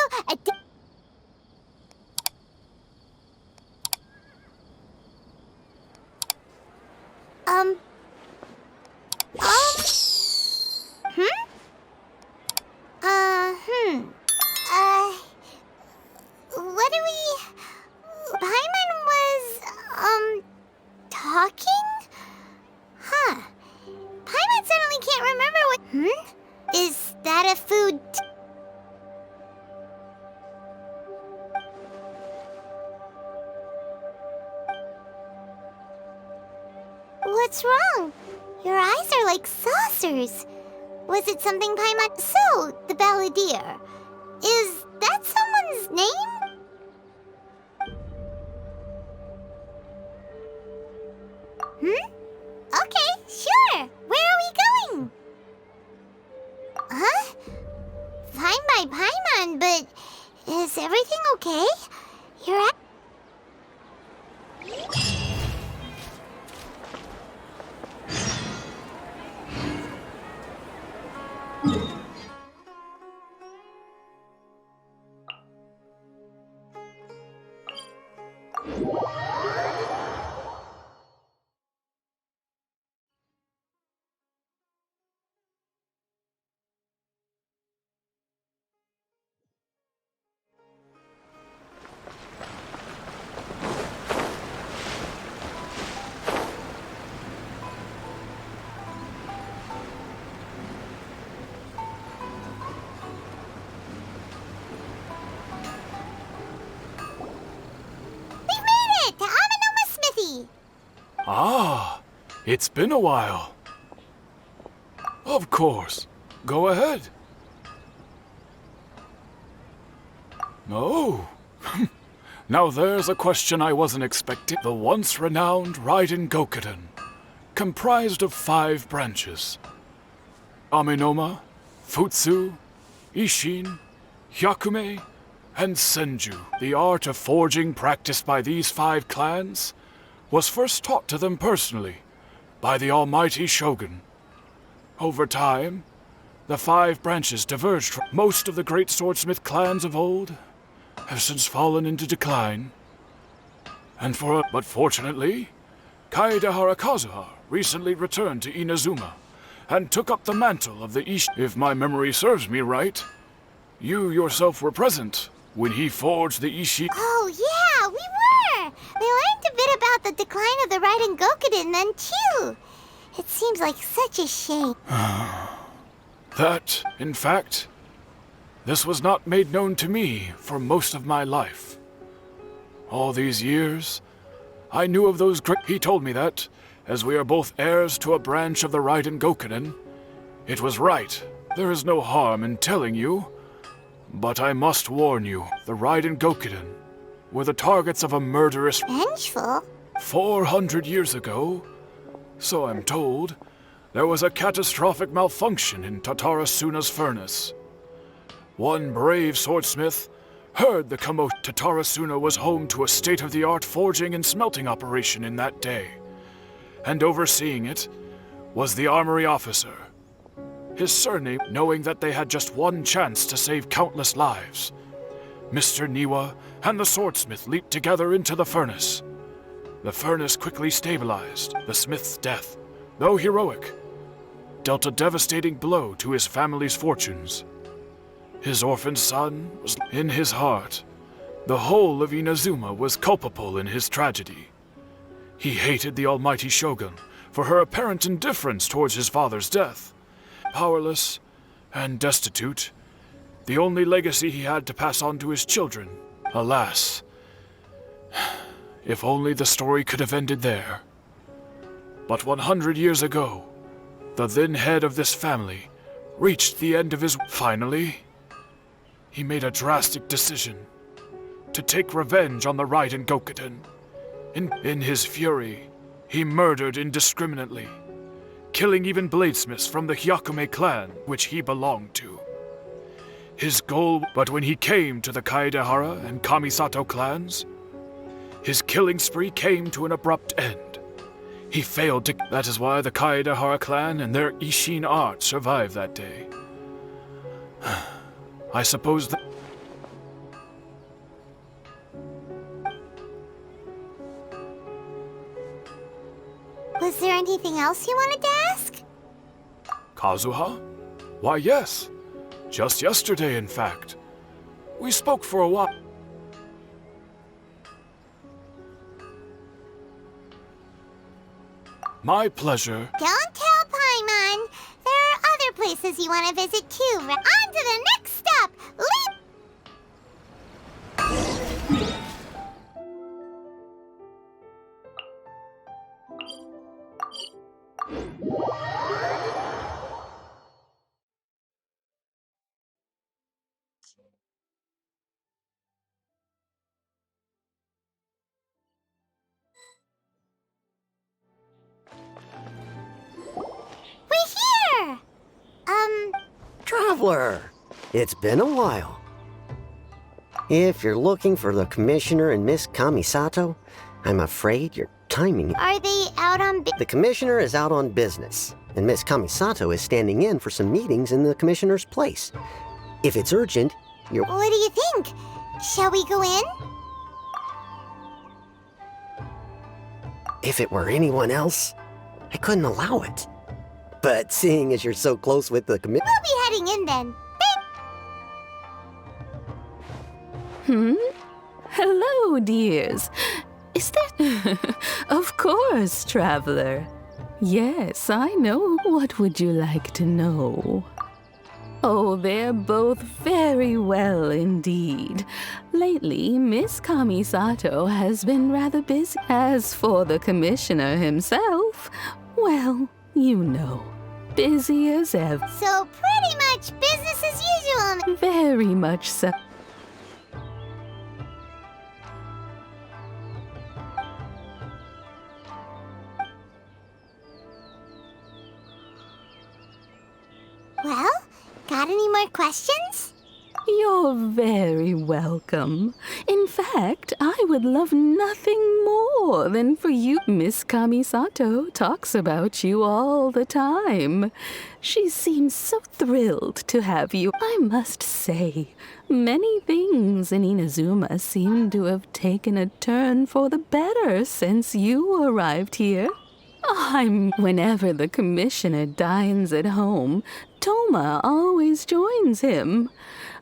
what do we... Paimon was, talking? Huh. Paimon suddenly can't remember what... Is that a food... What's wrong? Your eyes are like saucers. Was it something Paimon... So, the Balladeer. Is that someone's name? Okay, sure. Where are we going? Huh? Fine by Paimon, but is everything okay? You're at... We've made it to Amanoma Smithy! Ah, it's been a while. Of course. Go ahead. Oh. Now there's a question I wasn't expecting. The once renowned Raiden Gokuden, comprised of 5 branches. Amenoma, Futsu, Ishin, Hyakume, and Senju. The art of forging practiced by these 5 clans was first taught to them personally by the almighty Shogun. Over time, the 5 branches diverged from most of the great swordsmith clans of old have since fallen into decline. But fortunately, Kaedehara Kazuha recently returned to Inazuma and took up the mantle of the Ishi. If my memory serves me right, you yourself were present when he forged the Ishi. Oh, yeah, we were! We learned a bit about the decline of the Raiden Gokuden then, too. It seems like such a shame. That, in fact, this was not made known to me for most of my life. All these years, I knew of those great... He told me that, as we are both heirs to a branch of the Raiden Gokuden, it was right. There is no harm in telling you, but I must warn you, the Raiden Gokuden were the targets of a murderous... Vengeful? 400 years ago, so I'm told, there was a catastrophic malfunction in Tatarasuna's furnace. One brave swordsmith heard the commotion. Tatarasuna was home to a state-of-the-art forging and smelting operation in that day, and overseeing it was the armory officer. His surname, knowing that they had just one chance to save countless lives, Mr. Niwa and the swordsmith leaped together into the furnace. The furnace quickly stabilized. The smith's death, though heroic, dealt a devastating blow to his family's fortunes. His orphaned son was in his heart. The whole of Inazuma was culpable in his tragedy. He hated the almighty Shogun for her apparent indifference towards his father's death. Powerless and destitute, the only legacy he had to pass on to his children. Alas, if only the story could have ended there. But 100 years ago, the then head of this family reached the end of his... Finally, he made a drastic decision to take revenge on the Raiden Gokuden. In his fury, he murdered indiscriminately, killing even bladesmiths from the Hyakume clan, which he belonged to. His goal... But when he came to the Kaedehara and Kamisato clans, his killing spree came to an abrupt end. He failed to... That is why the Kaedehara clan and their Ishin art survived that day. I suppose that... Was there anything else you wanted to ask? Kazuha? Why, yes. Just yesterday, in fact. We spoke for a while. My pleasure. Don't tell Paimon. There are other places you want to visit too. On to the next stop. Leap! Traveler! It's been a while. If you're looking for the Commissioner and Miss Kamisato, I'm afraid your timing... Are they out on The Commissioner is out on business, and Miss Kamisato is standing in for some meetings in the Commissioner's place. If it's urgent, you're... What do you think? Shall we go in? If it were anyone else, I couldn't allow it. But seeing as you're so close with the We'll be heading in then. Hello, dears. Is that... Of course, traveler. Yes, I know. What would you like to know? Oh, they're both very well indeed. Lately, Miss Kamisato has been rather busy. As for the commissioner himself, well, you know, busy as ever. So pretty much business as usual. Very much so. Well, got any more questions? You're very welcome. In fact, I would love nothing more than for you. Miss Kamisato talks about you all the time. She seems so thrilled to have you. I must say, many things in Inazuma seem to have taken a turn for the better since you arrived here. Whenever the commissioner dines at home, Toma always joins him.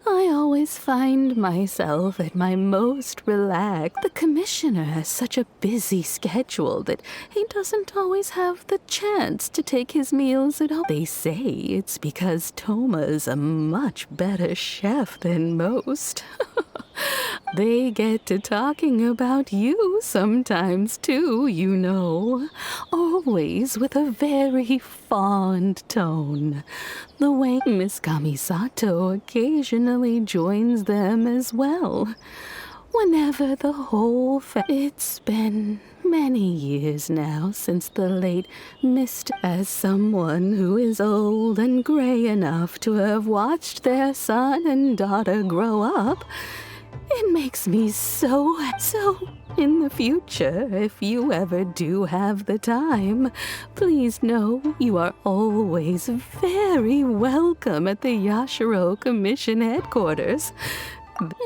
I always find myself at my most relaxed. The commissioner has such a busy schedule that he doesn't always have the chance to take his meals at home. They say it's because Toma's a much better chef than most. They get to talking about you sometimes, too, you know. Always with a very fond tone. The way Miss Kamisato occasionally joins them as well. Whenever the whole It's been many years now since the late Mr. As someone who is old and gray enough to have watched their son and daughter grow up, it makes me so in the future, if you ever do have the time, please know you are always very welcome at the Yashiro Commission headquarters.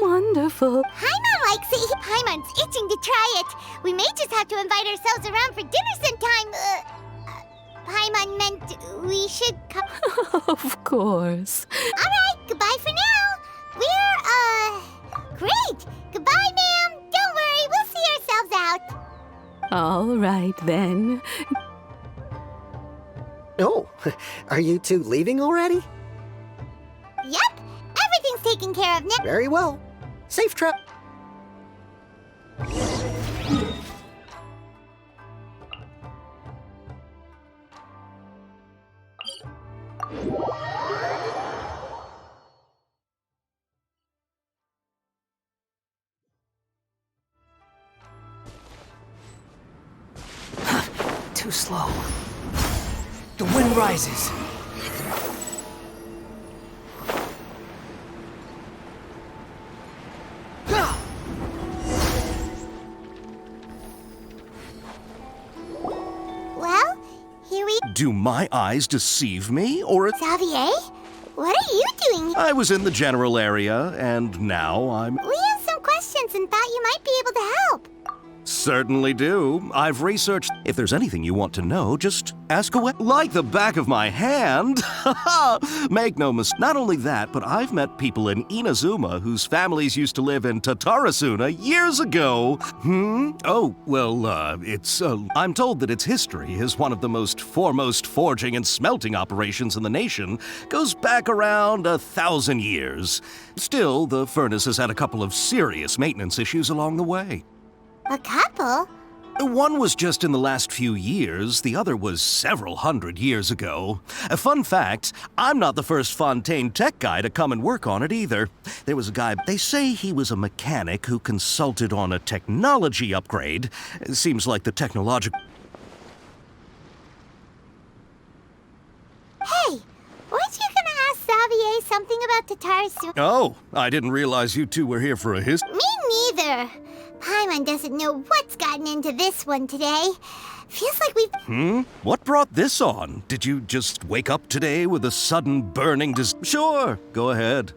Wonderful. Paimon likes it. Paimon's itching to try it. We may just have to invite ourselves around for dinner sometime. Paimon meant we should come. Of course. All right, goodbye for now. Great. Goodbye, ma'am. Don't worry, we'll see ourselves out. All right, then. Oh, are you two leaving already? Yep, everything's taken care of now. Very well. Safe trip. Too slow. The wind rises. Well, here we... Do my eyes deceive me, or... Xavier? What are you doing? I was in the general area, and now I'm... We have some questions and thought you might be able to help. Certainly do. I've researched... If there's anything you want to know, just ask away. Like the back of my hand! Make no mistake. Not only that, but I've met people in Inazuma whose families used to live in Tatarasuna years ago. Oh, well, I'm told that its history is one of the most foremost forging and smelting operations in the nation. Goes back around 1,000 years. Still, the furnace has had a couple of serious maintenance issues along the way. A couple? One was just in the last few years, the other was several hundred years ago. A fun fact, I'm not the first Fontaine tech guy to come and work on it either. There was a guy, they say he was a mechanic who consulted on a technology upgrade. It seems like the technological... Hey, weren't you gonna ask Xavier something about Tatarasu? Oh, I didn't realize you two were here for a history. Me neither. Paimon doesn't know what's gotten into this one today. Feels like we've... What brought this on? Did you just wake up today with a sudden burning Sure, go ahead.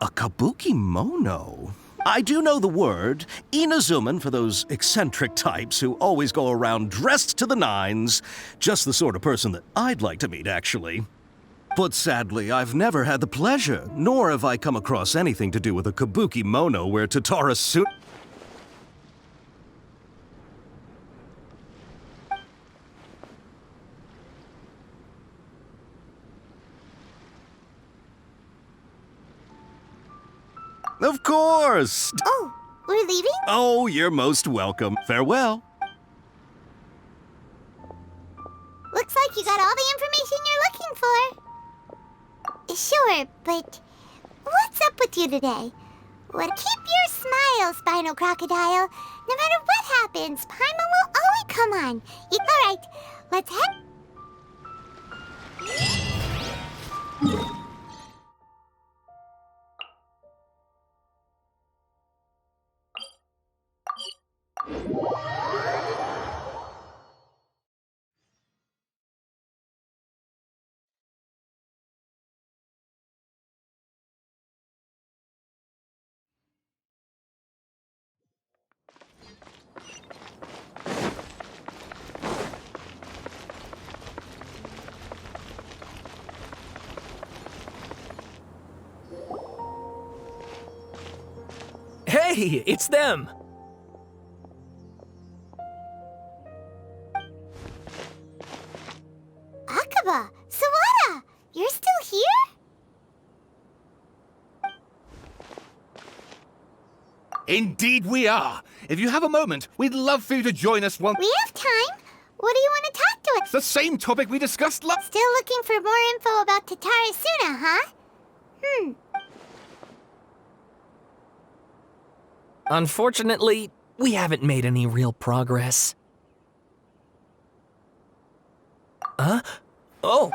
A kabuki mono? I do know the word. Inazuman for those eccentric types who always go around dressed to the nines. Just the sort of person that I'd like to meet, actually. But sadly, I've never had the pleasure, nor have I come across anything to do with a kabuki mono where Tatarasu... Of course! Oh, we're leaving? Oh, you're most welcome. Farewell. Looks like you got all the information you're looking for. Sure, but what's up with you today? Well, keep your smile, Spinal Crocodile. No matter what happens, Paimon will always come on. All right, let's head... Hey, it's them! Akaba, Sawada, you're still here? Indeed we are. If you have a moment, we'd love for you to join us one... We have time. What do you want to talk to us? It's the same topic we discussed last... Still looking for more info about Tatarasuna, huh? Unfortunately, we haven't made any real progress. Huh? Oh!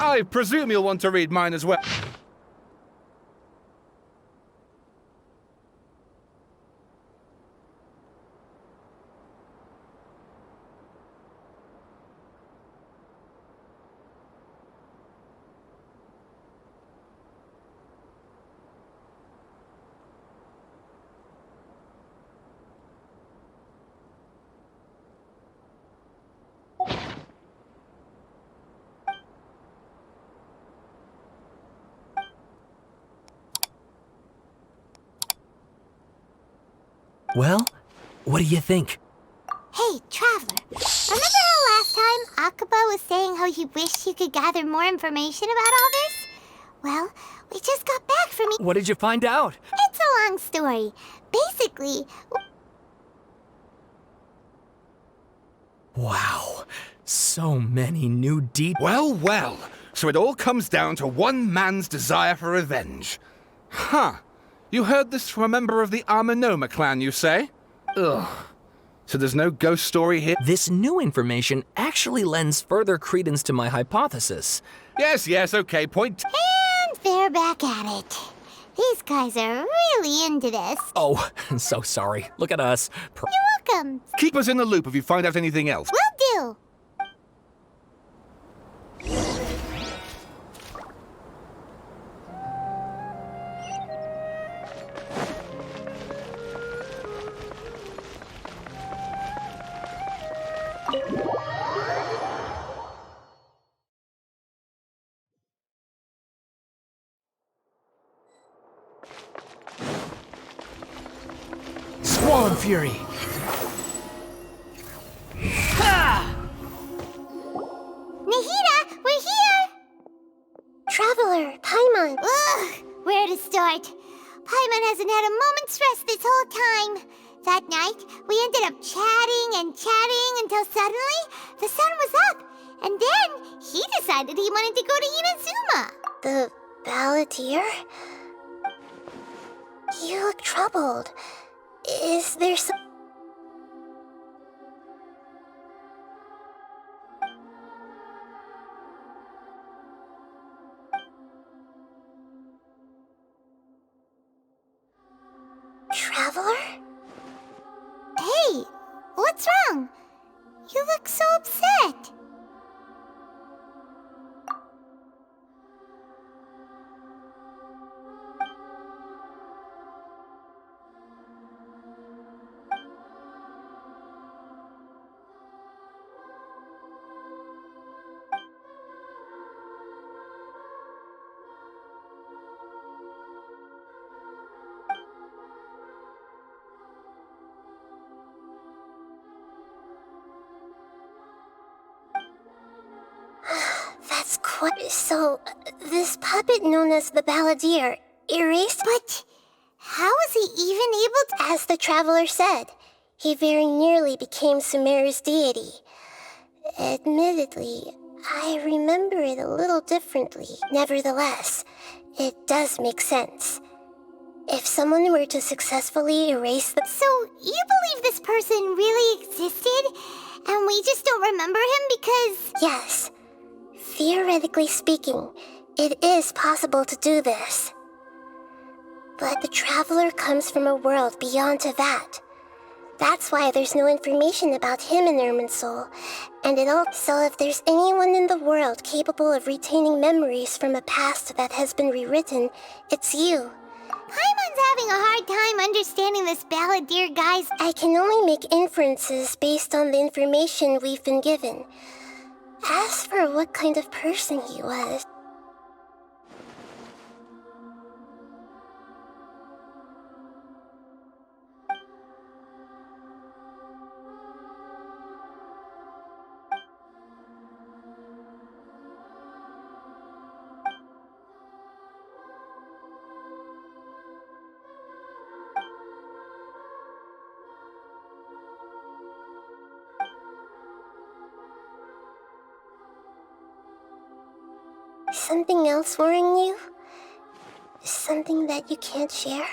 I presume you'll want to read mine as well. Well, what do you think? Hey, Traveler. Remember how last time Akaba was saying how he wished he could gather more information about all this? Well, we just got back from... What did you find out? It's a long story. Basically... Wow, so many new deep... Well, well. So it all comes down to one man's desire for revenge. Huh. You heard this from a member of the Armanoma clan, you say? Ugh. So there's no ghost story here? This new information actually lends further credence to my hypothesis. Yes, okay, point... And they're back at it. These guys are really into this. Oh, so sorry. Look at us. You're welcome. Keep us in the loop if you find out anything else. Will do. Squall Fury! Nahida, we're here! Traveler, Paimon. Ugh, where to start? Paimon hasn't had a moment's rest this whole time. That night, we ended up chatting and chatting until suddenly the sun was up. And then he decided he wanted to go to Inazuma. The balladeer? You look troubled. Is there some... Traveler? Hey, what's wrong? You look so upset. That's quite... So, this puppet known as the balladeer erased... But how was he even able to... As the traveler said, he very nearly became Sumeru's deity. Admittedly, I remember it a little differently. Nevertheless, it does make sense. If someone were to successfully erase the... So, you believe this person really existed? And we just don't remember him because... Yes. Theoretically speaking, it is possible to do this. But the traveler comes from a world beyond to that. That's why there's no information about him in Irminsul. And it all... So if there's anyone in the world capable of retaining memories from a past that has been rewritten, it's you. Paimon's having a hard time understanding this balladeer guy's... I can only make inferences based on the information we've been given. As for what kind of person he was... Something else worrying you? Something that you can't share?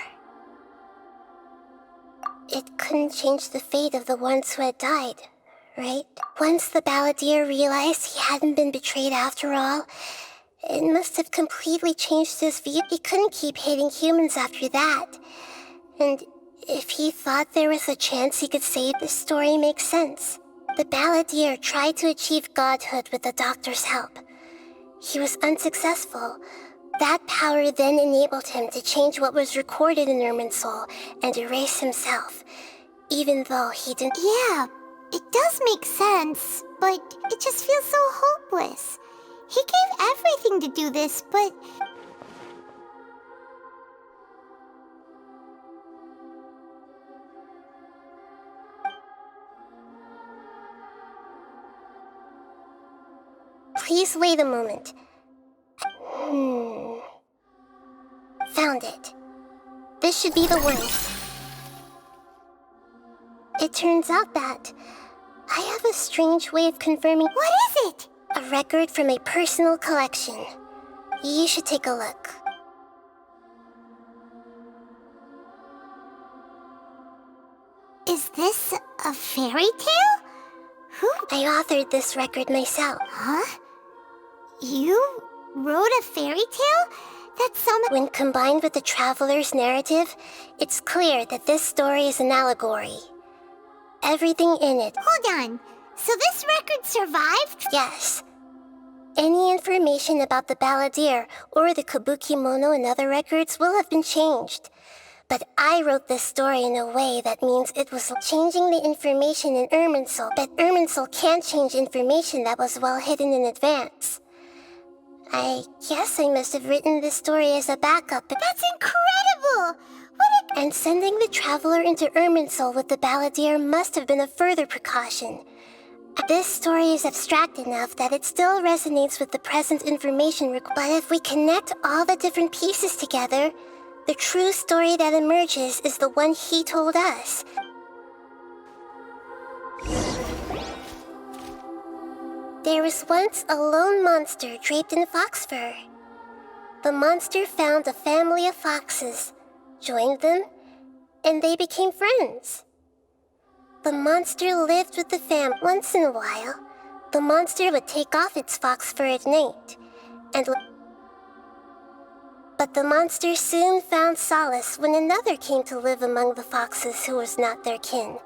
It couldn't change the fate of the ones who had died, right? Once the balladeer realized he hadn't been betrayed after all, it must have completely changed his view. He couldn't keep hating humans after that. And if he thought there was a chance he could save, the story makes sense. The balladeer tried to achieve godhood with the doctor's help. He was unsuccessful. That power then enabled him to change what was recorded in Irminsul and erase himself, even though he didn't... Yeah, it does make sense, but it just feels so hopeless. He gave everything to do this, but... Please wait a moment. Found it. This should be the one. It turns out that I have a strange way of confirming... What is it? A record from a personal collection. You should take a look. Is this a fairy tale? Who? I authored this record myself. Huh? You wrote a fairy tale? That's some... When combined with the Traveler's narrative, it's clear that this story is an allegory. Everything in it... Hold on. So this record survived? Yes. Any information about the balladeer or the kabuki mono in other records will have been changed. But I wrote this story in a way that means it was changing the information in Irminsul, but Irminsul can't change information that was well hidden in advance. I guess I must have written this story as a backup, but That's incredible! And sending the traveler into Irminsul with the balladeer must have been a further precaution. This story is abstract enough that it still resonates with the present information but if we connect all the different pieces together, the true story that emerges is the one he told us. There was once a lone monster draped in fox fur. The monster found a family of foxes, joined them, and they became friends. The monster lived with the fam. Once in a while, the monster would take off its fox fur at night, but the monster soon found solace when another came to live among the foxes who was not their kin.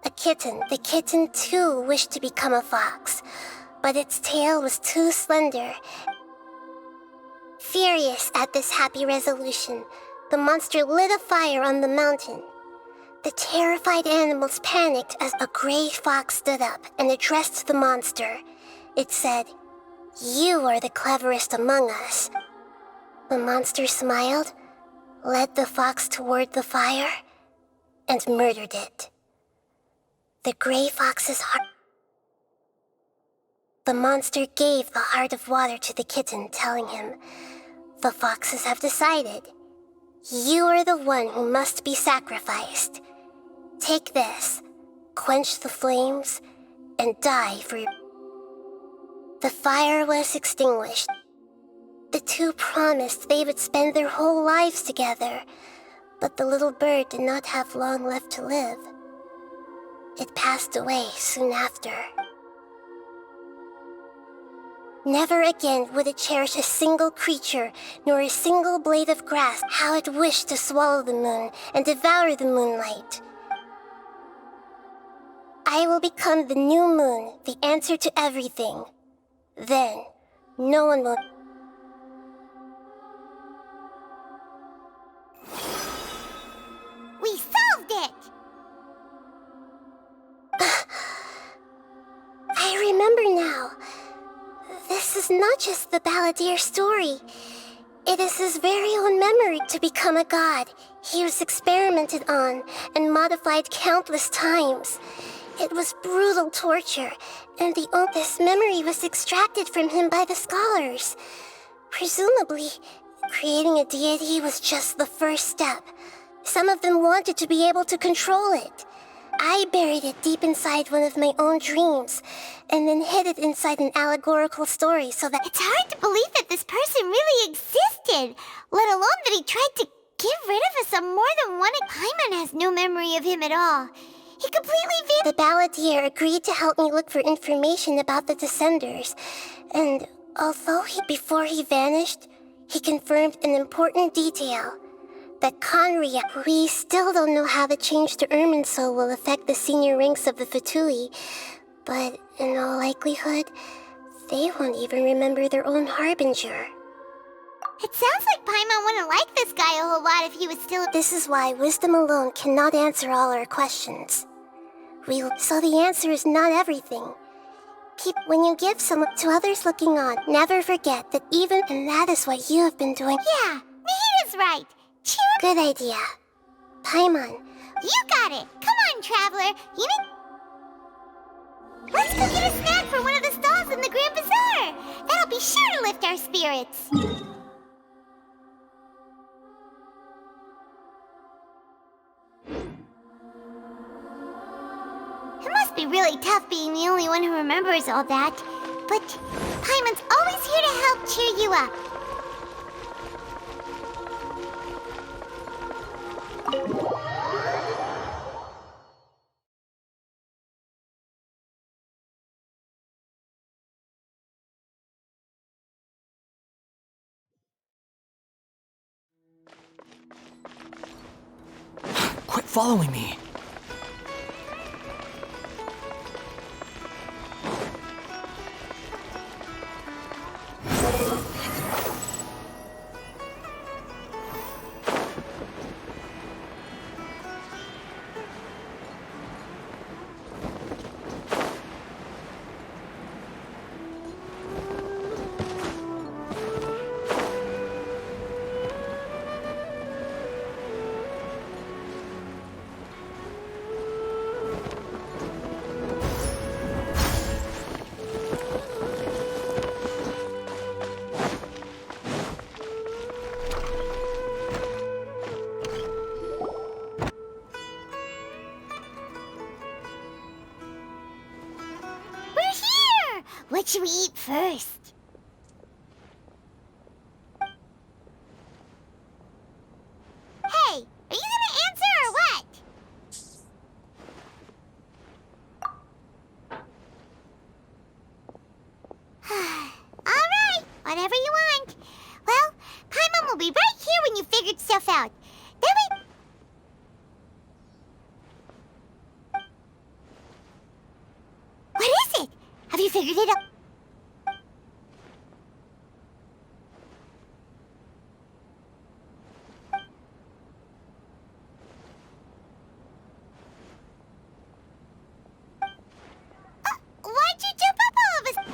A kitten. The kitten too wished to become a fox, but its tail was too slender. Furious at this happy resolution, the monster lit a fire on the mountain. The terrified animals panicked as a gray fox stood up and addressed the monster. It said, "You are the cleverest among us." The monster smiled, led the fox toward the fire, and murdered it. The gray fox's heart. The monster gave the heart of water to the kitten, telling him, "The foxes have decided. You are the one who must be sacrificed. Take this, quench the flames, and die for your..." The fire was extinguished. The two promised they would spend their whole lives together, but the little bird did not have long left to live. It passed away soon after. Never again would it cherish a single creature, nor a single blade of grass. How it wished to swallow the moon and devour the moonlight. I will become the new moon, the answer to everything. Then, no one will... We solved it! I remember now. This is not just the balladeer's story. It is his very own memory to become a god. He was experimented on and modified countless times. It was brutal torture, and this memory was extracted from him by the scholars. Presumably, creating a deity was just the first step. Some of them wanted to be able to control it. I buried it deep inside one of my own dreams, and then hid it inside an allegorical story so that... It's hard to believe that this person really existed, let alone that he tried to get rid of us on more than one... Paimon has no memory of him at all. He completely The balladeer agreed to help me look for information about the Descenders, and although before he vanished, he confirmed an important detail. That Conria, we still don't know how the change to Irminsul will affect the senior ranks of the Fatui, but in all likelihood, they won't even remember their own Harbinger. It sounds like Paimon wouldn't like this guy a whole lot if he was still... This is why wisdom alone cannot answer all our questions. So the answer is not everything. When you give someone to others looking on, never forget that even... And that is what you have been doing. Yeah, Nihita's right. Good idea. Paimon. You got it! Come on, Traveler! Let's go get a snack for one of the stalls in the Grand Bazaar! That'll be sure to lift our spirits! It must be really tough being the only one who remembers all that. But Paimon's always here to help cheer you up. Quit following me. What should we eat first? Hey, are you gonna answer or what? Alright, whatever you want. Well, Paimon will be right here when you figured stuff out. Then we... What is it? Have you figured it out? Why'd you jump up all of a sudden?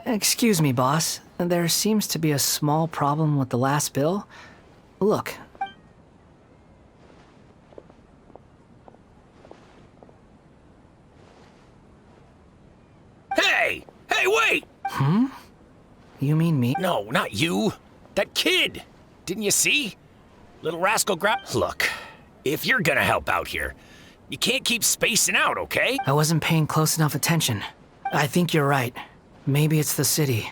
Excuse me, boss. There seems to be a small problem with the last bill. Look. Hey! Hey, wait! You mean me? No, not you. That kid! Didn't you see? Little rascal Look, if you're gonna help out here, you can't keep spacing out, okay? I wasn't paying close enough attention. I think you're right. Maybe it's the city.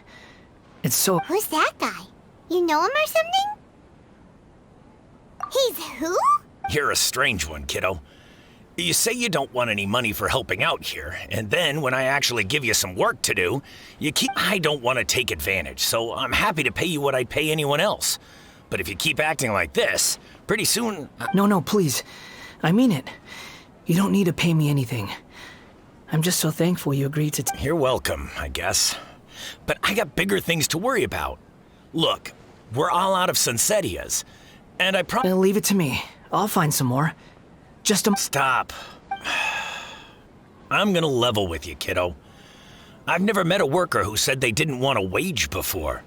It's so... Who's that guy? You know him or something? He's who? You're a strange one, kiddo. You say you don't want any money for helping out here, and then when I actually give you some work to do, you keep... I don't want to take advantage, so I'm happy to pay you what I'd pay anyone else. But if you keep acting like this, pretty soon... No, please. I mean it. You don't need to pay me anything. I'm just so thankful you agreed to... You're welcome, I guess. But I got bigger things to worry about. Look, we're all out of Sunsetias, and I leave it to me. I'll find some more. Just a... Stop. I'm gonna level with you, kiddo. I've never met a worker who said they didn't want a wage before.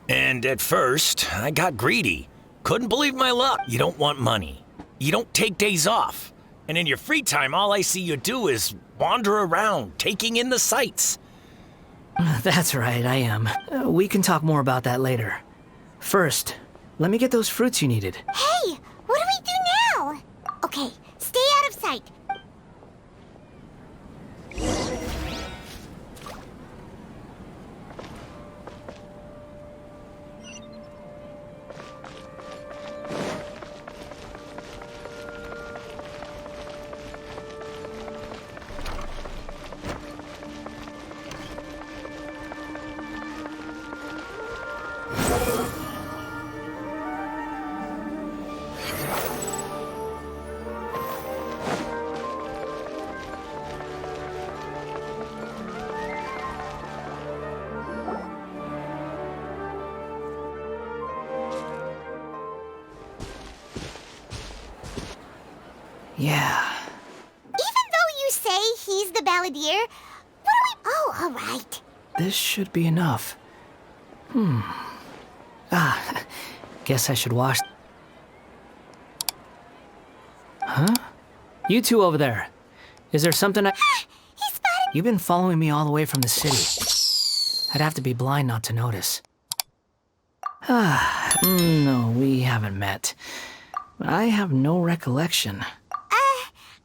And at first, I got greedy. Couldn't believe my luck. You don't want money. You don't take days off. And in your free time, all I see you do is wander around, taking in the sights. That's right, I am. We can talk more about that later. First, let me get those fruits you needed. Hey, what do we do now? Okay, stay out of sight. Yeah. Even though you say he's the balladeer, what do we... Oh, all right. This should be enough. Guess I should wash... Huh? You two over there. Is there something He spotted... You've been following me all the way from the city. I'd have to be blind not to notice. No, we haven't met. I have no recollection.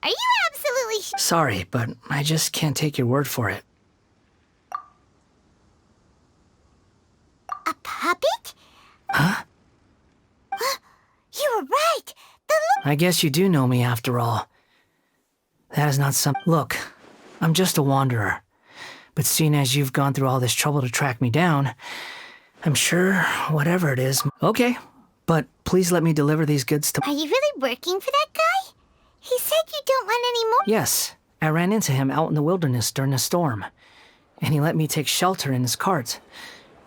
Are you absolutely Sorry, but I just can't take your word for it. A puppet? Huh? You were right. I guess you do know me after all. That is not some... Look, I'm just a wanderer. But seeing as you've gone through all this trouble to track me down, I'm sure whatever it is... Okay, but please let me deliver these goods to... Are you really working for that guy? He said you don't want any more... Yes, I ran into him out in the wilderness during a storm. And he let me take shelter in his cart.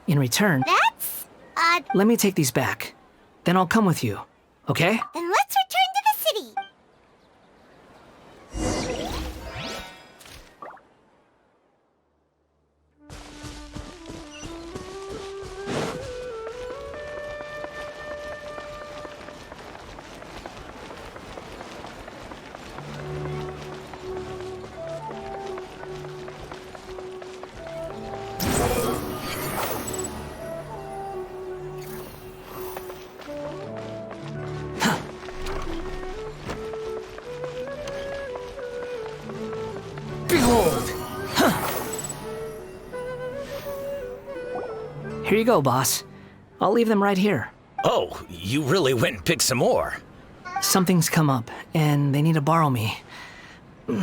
In return... That's odd. Let me take these back. Then I'll come with you, okay? Then let's return to the city. you go, boss. I'll leave them right here. Oh, you really went and picked some more. Something's come up, and they need to borrow me.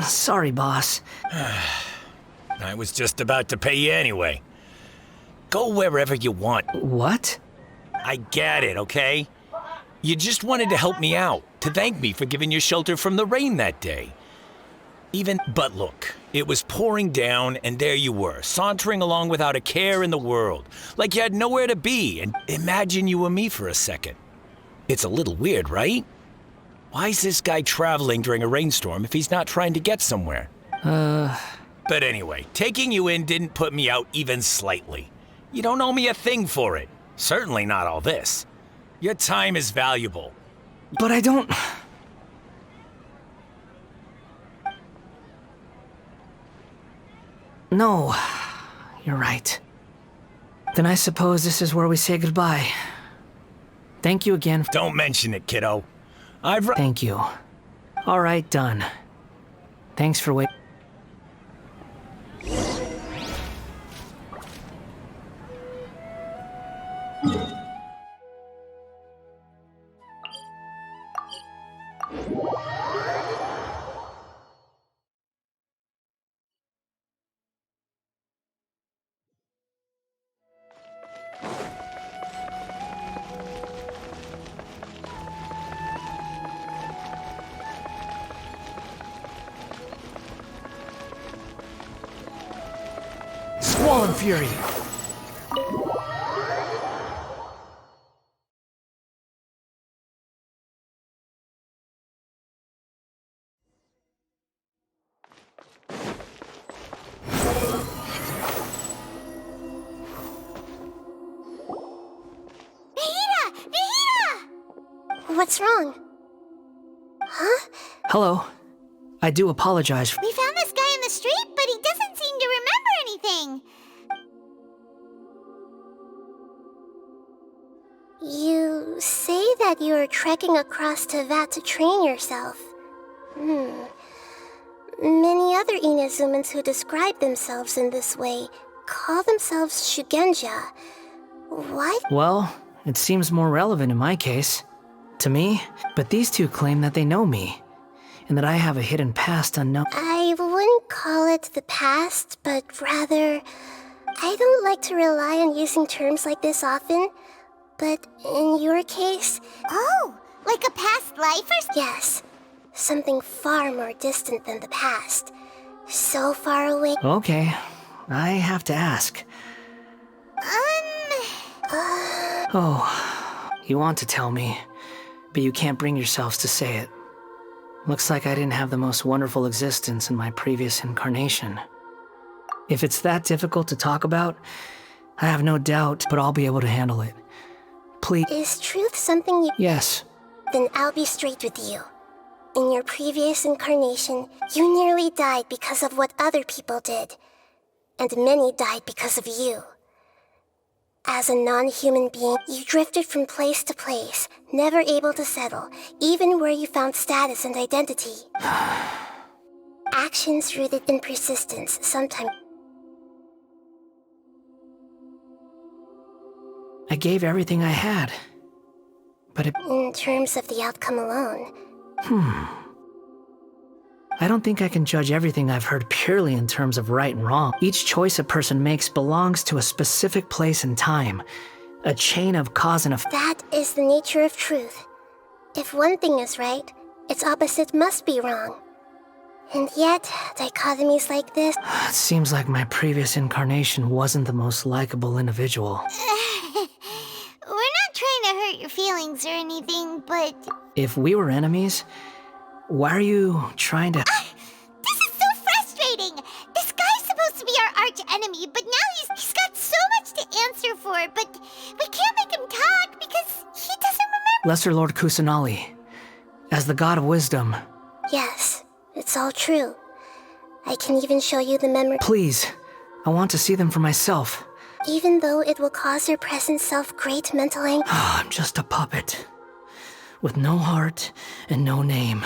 Sorry, boss. I was just about to pay you anyway. Go wherever you want. What? I get it, okay? You just wanted to help me out, to thank me for giving you shelter from the rain that day. But look, it was pouring down, and there you were, sauntering along without a care in the world, like you had nowhere to be, and imagine you were me for a second. It's a little weird, right? Why is this guy traveling during a rainstorm if he's not trying to get somewhere? But anyway, taking you in didn't put me out even slightly. You don't owe me a thing for it. Certainly not all this. Your time is valuable. But I don't... No, you're right. Then I suppose this is where we say goodbye. Thank you again. Don't mention it, kiddo. Thank you. All right, done. Thanks for waiting. Swollen Fury! What's wrong? Huh? Hello. I do apologize. We found this guy in the street, but he doesn't seem to remember anything. You say that you're trekking across Tevat to train yourself. Many other Inazumans who describe themselves in this way call themselves Shugenja. Why? Well, it seems more relevant in my case. To me, but these two claim that they know me, and that I have a hidden past unknown. I wouldn't call it the past, but rather, I don't like to rely on using terms like this often, but in your case... Oh, like a past life or something? Yes, something far more distant than the past. So far away... Okay, I have to ask. Oh, you want to tell me, but you can't bring yourselves to say it. Looks like I didn't have the most wonderful existence in my previous incarnation. If it's that difficult to talk about, I have no doubt, but I'll be able to handle it. Please. Is truth something you... Yes. Then I'll be straight with you. In your previous incarnation, you nearly died because of what other people did. And many died because of you. As a non-human being, you drifted from place to place, never able to settle, even where you found status and identity. Actions rooted in persistence sometimes... I gave everything I had, but it... In terms of the outcome alone... I don't think I can judge everything I've heard purely in terms of right and wrong. Each choice a person makes belongs to a specific place and time. A chain of cause and effect. That is the nature of truth. If one thing is right, its opposite must be wrong. And yet, dichotomies like this... It seems like my previous incarnation wasn't the most likable individual. We're not trying to hurt your feelings or anything, but... If we were enemies, why are you trying to... This is so frustrating! This guy's supposed to be our arch enemy, but now he's got so much to answer for, but we can't make him talk because he doesn't remember... Lesser Lord Kusanali, as the god of wisdom... Yes, it's all true. I can even show you the memory... Please, I want to see them for myself. Even though it will cause your present self great mental anguish... I'm just a puppet, with no heart and no name.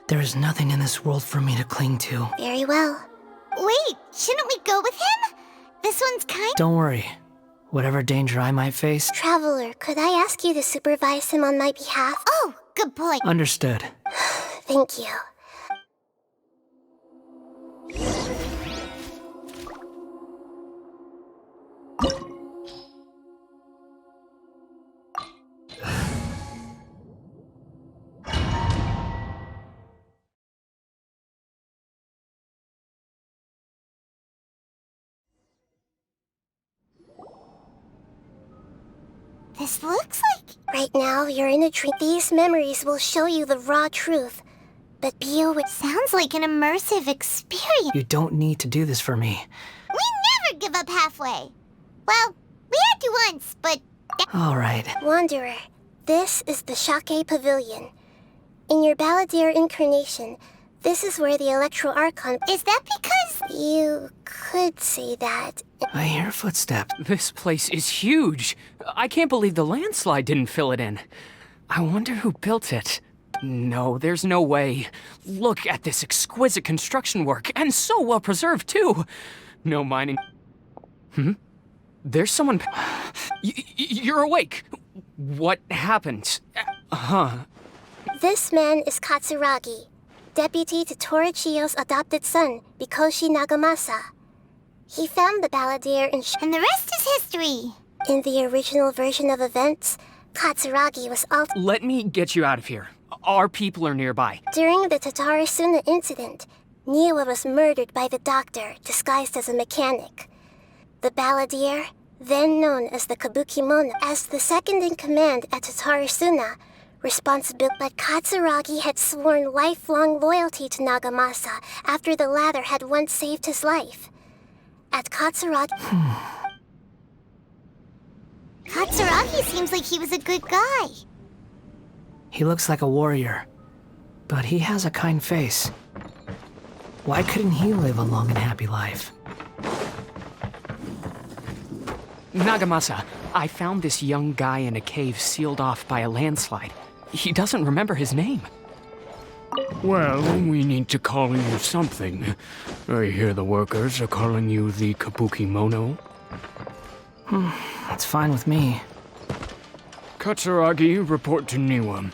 There is nothing in this world for me to cling to. Very well. Wait, shouldn't we go with him? This one's kind... Don't worry. Whatever danger I might face. Traveler, could I ask you to supervise him on my behalf? Oh, good point. Understood. Thank you. This looks like... Right now, you're in a dream. These memories will show you the raw truth. But be aware. Sounds like an immersive experience. You don't need to do this for me. We never give up halfway. Well, we had to once, but... All right. Wanderer, this is the Shake Pavilion. In your Balladeer incarnation, this is where the Electro Archon... Is that because... You could say that. I hear footsteps. This place is huge. I can't believe the landslide didn't fill it in. I wonder who built it. No, there's no way. Look at this exquisite construction work, and so well preserved, too. No mining... There's someone... You're awake. What happened? This man is Katsuragi, deputy to Torichiyo's adopted son, Mikoshi Nagamasa. He found the Balladeer and the rest is history. In the original version of events, Katsuragi was Let me get you out of here. Our people are nearby. During the Tatarasuna incident, Niwa was murdered by the doctor, disguised as a mechanic. The Balladeer, then known as the Kabukimono, as the second-in-command at Tatarasuna, but Katsuragi had sworn lifelong loyalty to Nagamasa after the latter had once saved his life. At Katsuragi... Katsuragi seems like he was a good guy. He looks like a warrior, but he has a kind face. Why couldn't he live a long and happy life? Nagamasa, I found this young guy in a cave sealed off by a landslide. He doesn't remember his name. Well, we need to call you something. I hear the workers are calling you the Kabukimono. That's fine with me. Katsuragi, report to Niwa.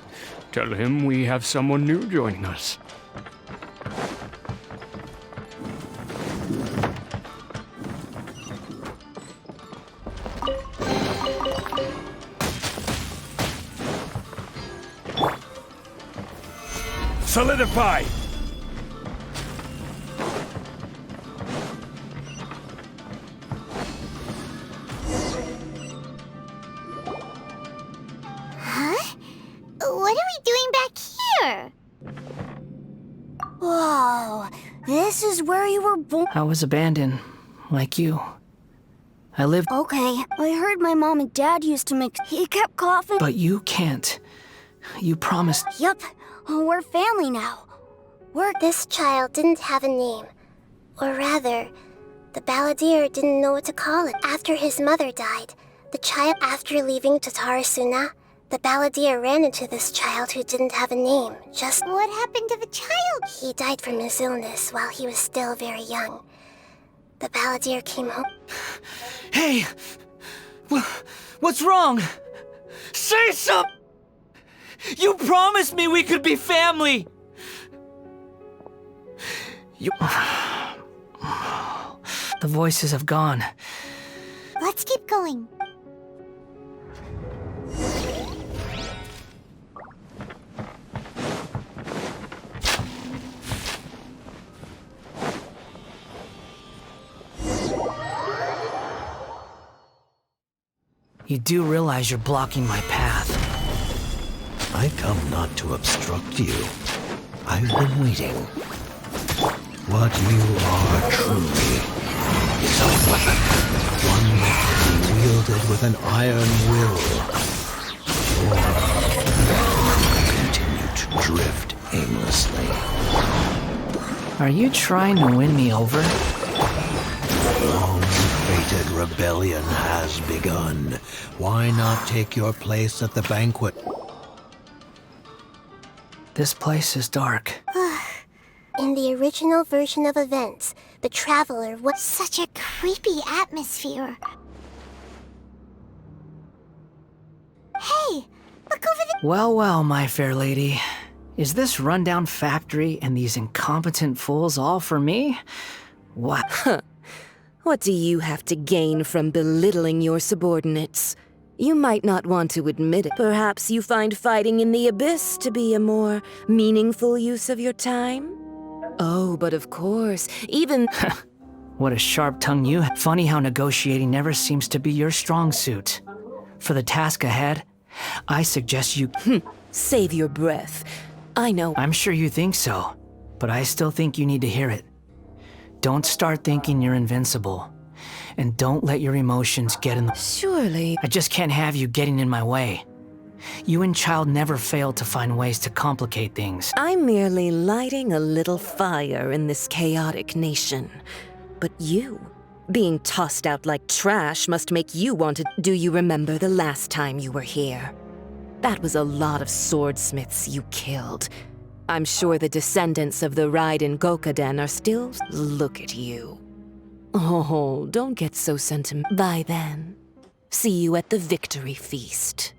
Tell him we have someone new joining us. Solidify! Huh? What are we doing back here? Whoa, this is where you were born. I was abandoned, like you. I lived... Okay, I heard my mom and dad used to mix. He kept coughing. But you can't. You promised... Yup, we're family now. This child didn't have a name. Or rather, the Balladeer didn't know what to call it. After his mother died, after leaving Tatarasuna, the Balladeer ran into this child who didn't have a name. What happened to the child? He died from his illness while he was still very young. The Balladeer came home. Hey! What's wrong? Say something! You promised me we could be family! The voices have gone. Let's keep going. You do realize you're blocking my path. I come not to obstruct you. I've been waiting. What you are truly is a weapon. One that can be wielded with an iron will. Or continue to drift aimlessly. Are you trying to win me over? Long-fated rebellion has begun. Why not take your place at the banquet? This place is dark. In the original version of events, the Traveler was such a creepy atmosphere. Look over there. Well, well, my fair lady. Is this rundown factory and these incompetent fools all for me? What? What do you have to gain from belittling your subordinates? You might not want to admit it. Perhaps you find fighting in the abyss to be a more meaningful use of your time? Oh, but of course, even... What a sharp tongue you have. Funny how negotiating never seems to be your strong suit. For the task ahead, I suggest you... Save your breath. I know... I'm sure you think so, but I still think you need to hear it. Don't start thinking you're invincible. And don't let your emotions get in the... Surely... I just can't have you getting in my way. You and Child never failed to find ways to complicate things. I'm merely lighting a little fire in this chaotic nation. But you, being tossed out like trash must make you want to... Do you remember the last time you were here? That was a lot of swordsmiths you killed. I'm sure the descendants of the Raiden Gokaden are still... Look at you. Oh, don't get so sentimental. Bye then. See you at the victory feast.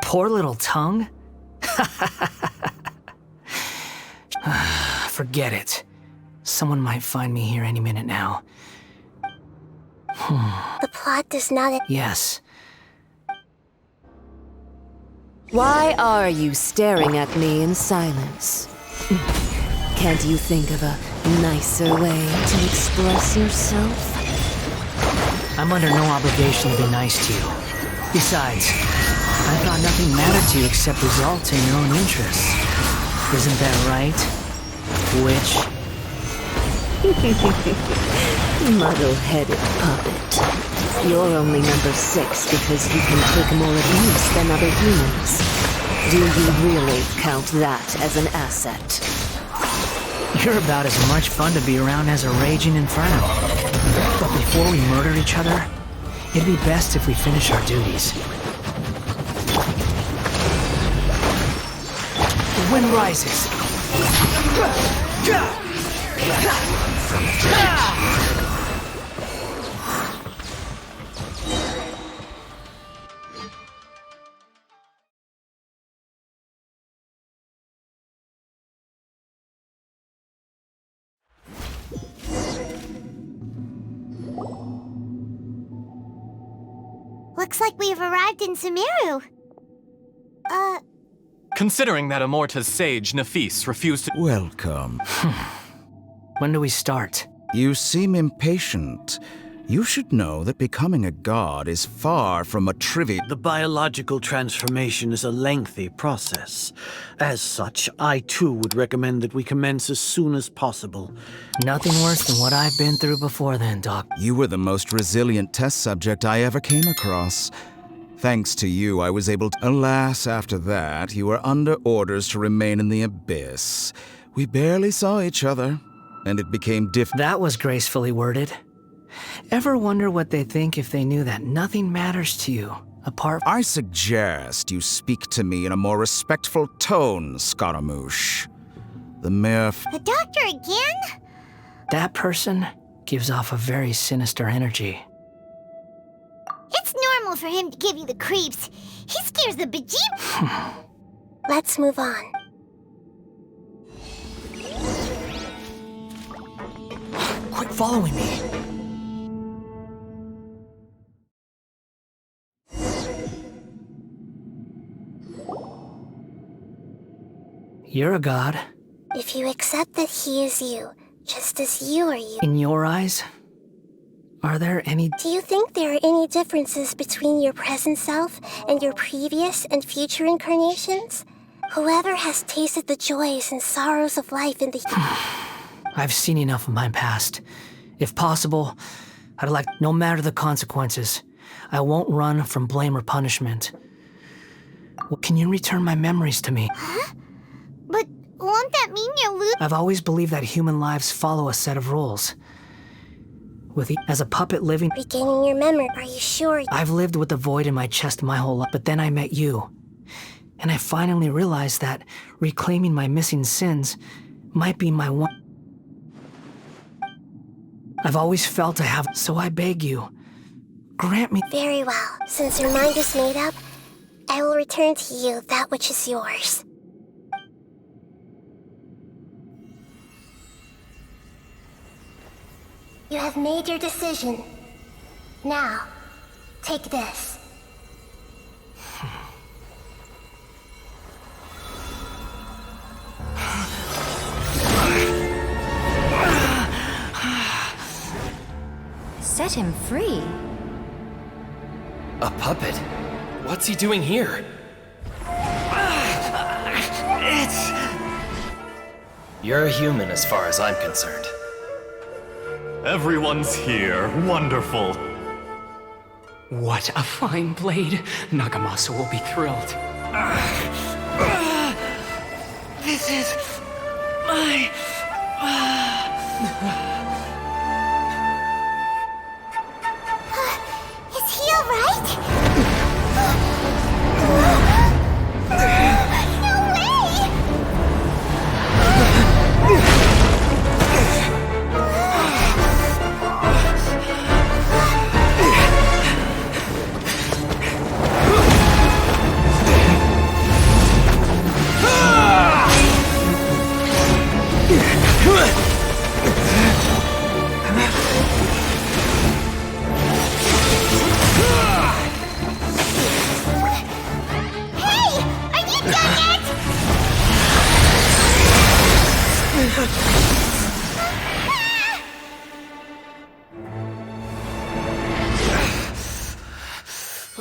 Poor little tongue? Forget it. Someone might find me here any minute now. The plot does not... Yes. Why are you staring at me in silence? Can't you think of a nicer way to express yourself? I'm under no obligation to be nice to you. Besides, I thought nothing mattered to you except results in your own interests. Isn't that right, witch? Muddle-headed puppet. You're only number 6 because you can take more abuse than other humans. Do you really count that as an asset? You're about as much fun to be around as a raging inferno. But before we murder each other, it'd be best if we finish our duties. The wind rises. Looks like we've arrived in Sumeru. Considering that Amorta's sage, Nafis, refused to— Welcome. When do we start? You seem impatient. You should know that becoming a god is far from a trivial... The biological transformation is a lengthy process. As such, I too would recommend that we commence as soon as possible. Nothing worse than what I've been through before then, Doc. You were the most resilient test subject I ever came across. Thanks to you, I was able to... Alas, after that, you were under orders to remain in the abyss. We barely saw each other, and it became That was gracefully worded. Ever wonder what they'd think if they knew that nothing matters to you, apart... I suggest you speak to me in a more respectful tone, Scaramouche. The mere... The doctor again? That person gives off a very sinister energy. It's normal for him to give you the creeps. He scares the bejeeb... Let's move on. Quit following me. You're a god. If you accept that he is you, just as you are you... In your eyes, are there any... Do you think there are any differences between your present self and your previous and future incarnations? Whoever has tasted the joys and sorrows of life in the... I've seen enough of my past. If possible, I'd like... No matter the consequences, I won't run from blame or punishment. Can you return my memories to me? Huh? But won't that mean you'll lose... I've always believed that human lives follow a set of rules. As a puppet living... Regaining your memory, are you sure? I've lived with the void in my chest my whole life, but then I met you. And I finally realized that reclaiming my missing sins might be my one... I've always felt I have... So I beg you, grant me... Very well. Since your mind is made up, I will return to you that which is yours. You have made your decision. Now, take this. Set him free? A puppet? What's he doing here? You're a human as far as I'm concerned. Everyone's here. Wonderful. What a fine blade. Nagamasa will be thrilled. This is my... Is he alright? No way!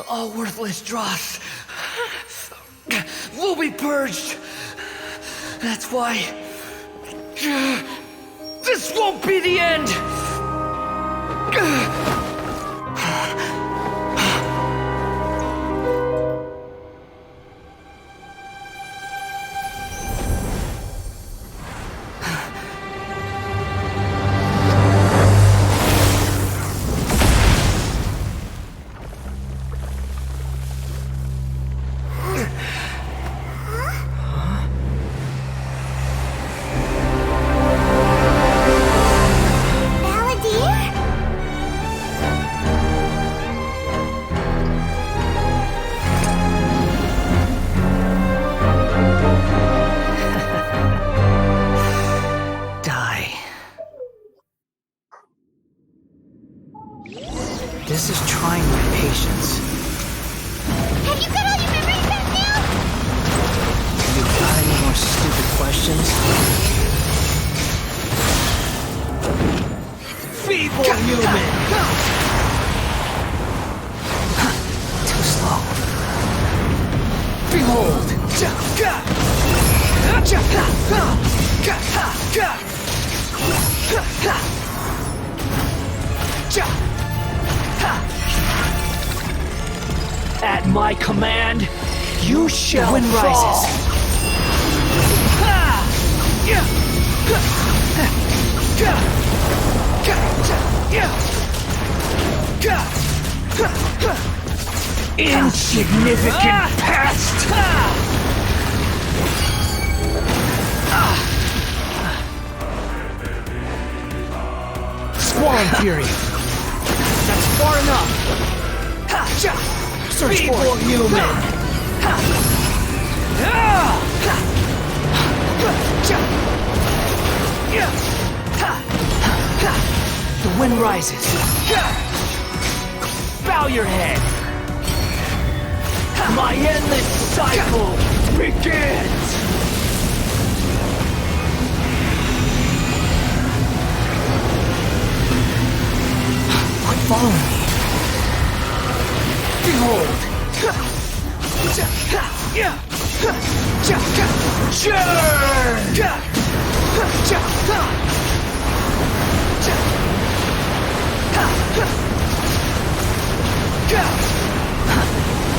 All worthless dross will be purged. That's why this won't be the end. This is trying my patience. Have you got all your memories back now? You got any more stupid questions? Feeble human! Too slow. Behold! At my command, you shall fall. The wind rises. Insignificant pest! Squall Fury! That's far enough! Search for human! The wind rises. Bow your head. My endless cycle begins! Quit following me. Behold!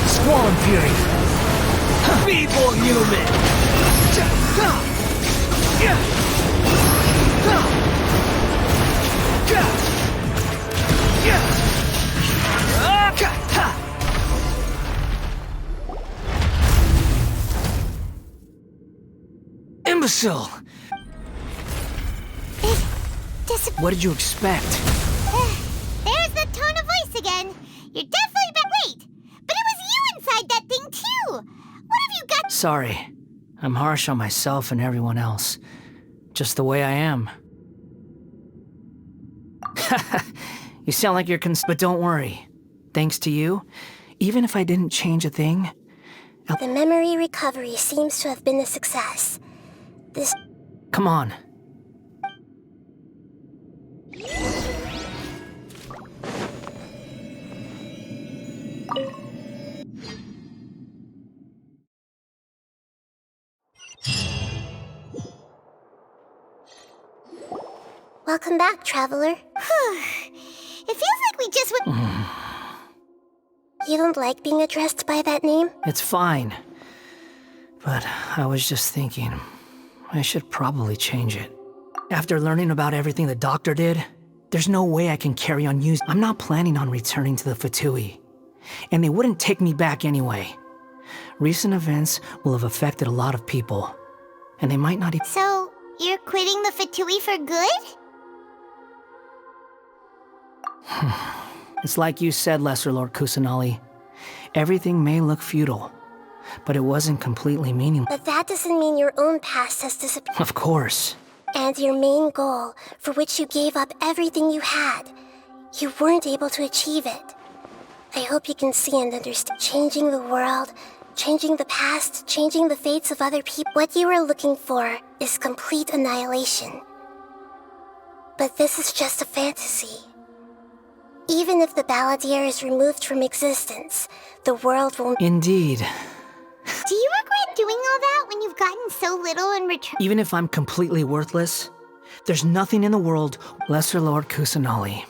Squall Fury! Feeble human! Imbecile! It What did you expect? There's the tone of voice again. You're definitely wait! But it was you inside that thing too! What have you got? Sorry. I'm harsh on myself and everyone else. Just the way I am. You sound like you're but don't worry. Thanks to you, even if I didn't change a thing... The memory recovery seems to have been a success. This... Come on. Welcome back, Traveler. It feels like we just went... You don't like being addressed by that name? It's fine. But I was just thinking, I should probably change it. After learning about everything the doctor did, there's no way I can carry on using... I'm not planning on returning to the Fatui. And they wouldn't take me back anyway. Recent events will have affected a lot of people. And they might not even... So, you're quitting the Fatui for good? It's like you said, Lesser Lord Kusanali. Everything may look futile, but it wasn't completely meaningless. But that doesn't mean your own past has disappeared. Of course. And your main goal, for which you gave up everything you had, you weren't able to achieve it. I hope you can see and understand. Changing the world, changing the past, changing the fates of other people. What you are looking for is complete annihilation. But this is just a fantasy. Even if the Balladeer is removed from existence, the world won't... Indeed. Do you regret doing all that when you've gotten so little in return? Even if I'm completely worthless, there's nothing in the world... Lesser Lord Kusanali,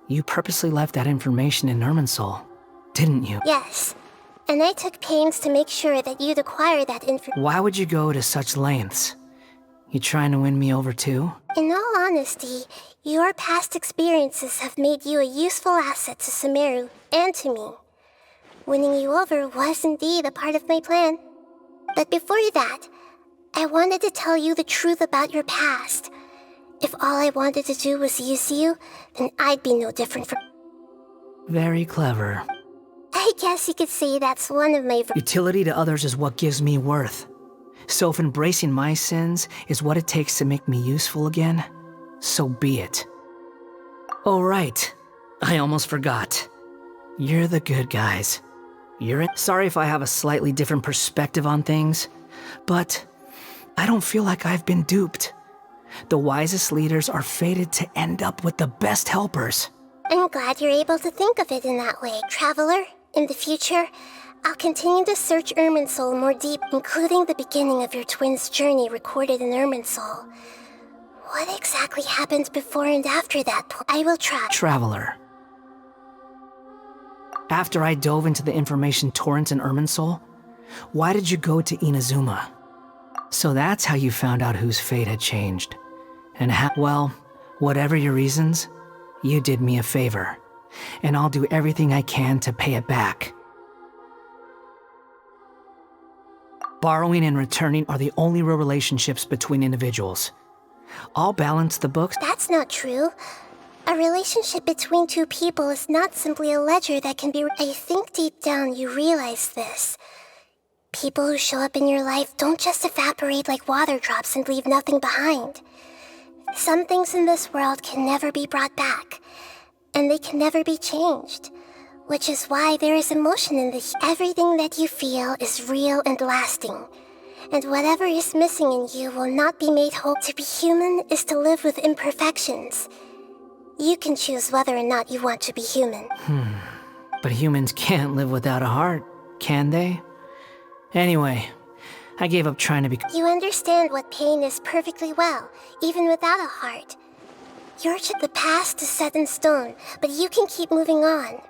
you purposely left that information in Irminsul, didn't you? Yes, and I took pains to make sure that you'd acquire that information. Why would you go to such lengths? You trying to win me over too? In all honesty, your past experiences have made you a useful asset to Sumeru and to me. Winning you over was indeed a part of my plan. But before that, I wanted to tell you the truth about your past. If all I wanted to do was use you, then I'd be no different from... Very clever. I guess you could say that's one of my... Utility to others is what gives me worth. So if embracing my sins is what it takes to make me useful again, so be it. Oh right, I almost forgot. You're the good guys. Sorry if I have a slightly different perspective on things, but I don't feel like I've been duped. The wisest leaders are fated to end up with the best helpers. I'm glad you're able to think of it in that way. Traveler, in the future, I'll continue to search Irminsul more deep, including the beginning of your twins' journey recorded in Irminsul. What exactly happened before and after that point? I will try. Traveler. After I dove into the information torrents in Irminsul, why did you go to Inazuma? So that's how you found out whose fate had changed. And well, whatever your reasons, you did me a favor. And I'll do everything I can to pay it back. Borrowing and returning are the only real relationships between individuals. I'll balance the books. That's not true. A relationship between two people is not simply a ledger that can be... I think deep down you realize this. People who show up in your life don't just evaporate like water drops and leave nothing behind. Some things in this world can never be brought back, and they can never be changed. Which is why there is emotion in the... Everything that you feel is real and lasting. And whatever is missing in you will not be made whole. To be human is to live with imperfections. You can choose whether or not you want to be human. But humans can't live without a heart, can they? Anyway, I gave up trying to be... You understand what pain is perfectly well, even without a heart. The past is set in stone, but you can keep moving on.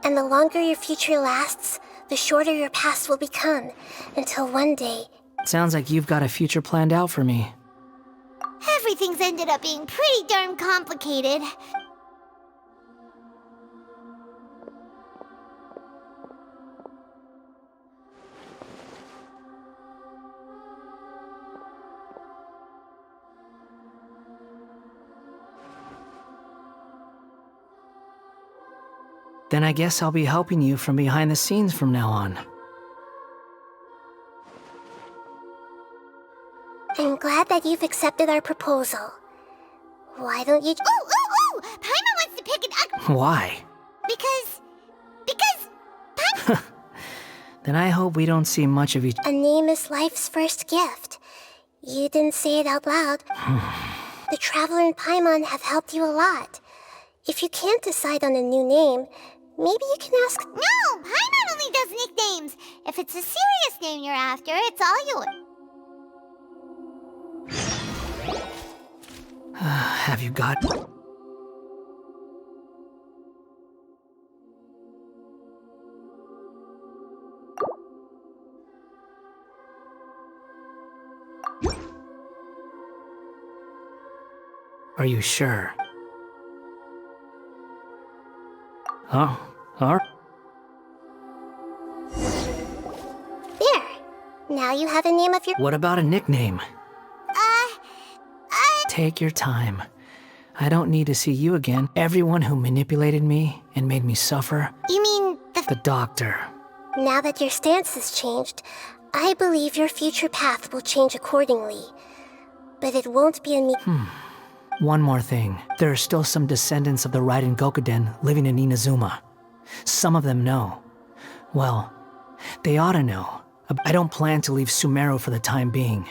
And the longer your future lasts, the shorter your past will become, until one day... Sounds like you've got a future planned out for me. Everything's ended up being pretty darn complicated. Then I guess I'll be helping you from behind the scenes from now on. I'm glad that you've accepted our proposal. Why don't you... Ooh! Paimon wants to pick it up! Why? Because... Then I hope we don't see much of each... A name is life's first gift. You didn't say it out loud. The Traveler and Paimon have helped you a lot. If you can't decide on a new name, maybe you can ask... No! Paimon only does nicknames! If it's a serious name you're after, it's all yours. Have you got... Are you sure? Oh, alright. There. Now you have a name of your... What about a nickname? Take your time. I don't need to see you again. Everyone who manipulated me and made me suffer... You mean the doctor. Now that your stance has changed, I believe your future path will change accordingly. But it won't be in me... One more thing. There are still some descendants of the Raiden Gokuden living in Inazuma. Some of them know. Well, they ought to know. I don't plan to leave Sumeru for the time being.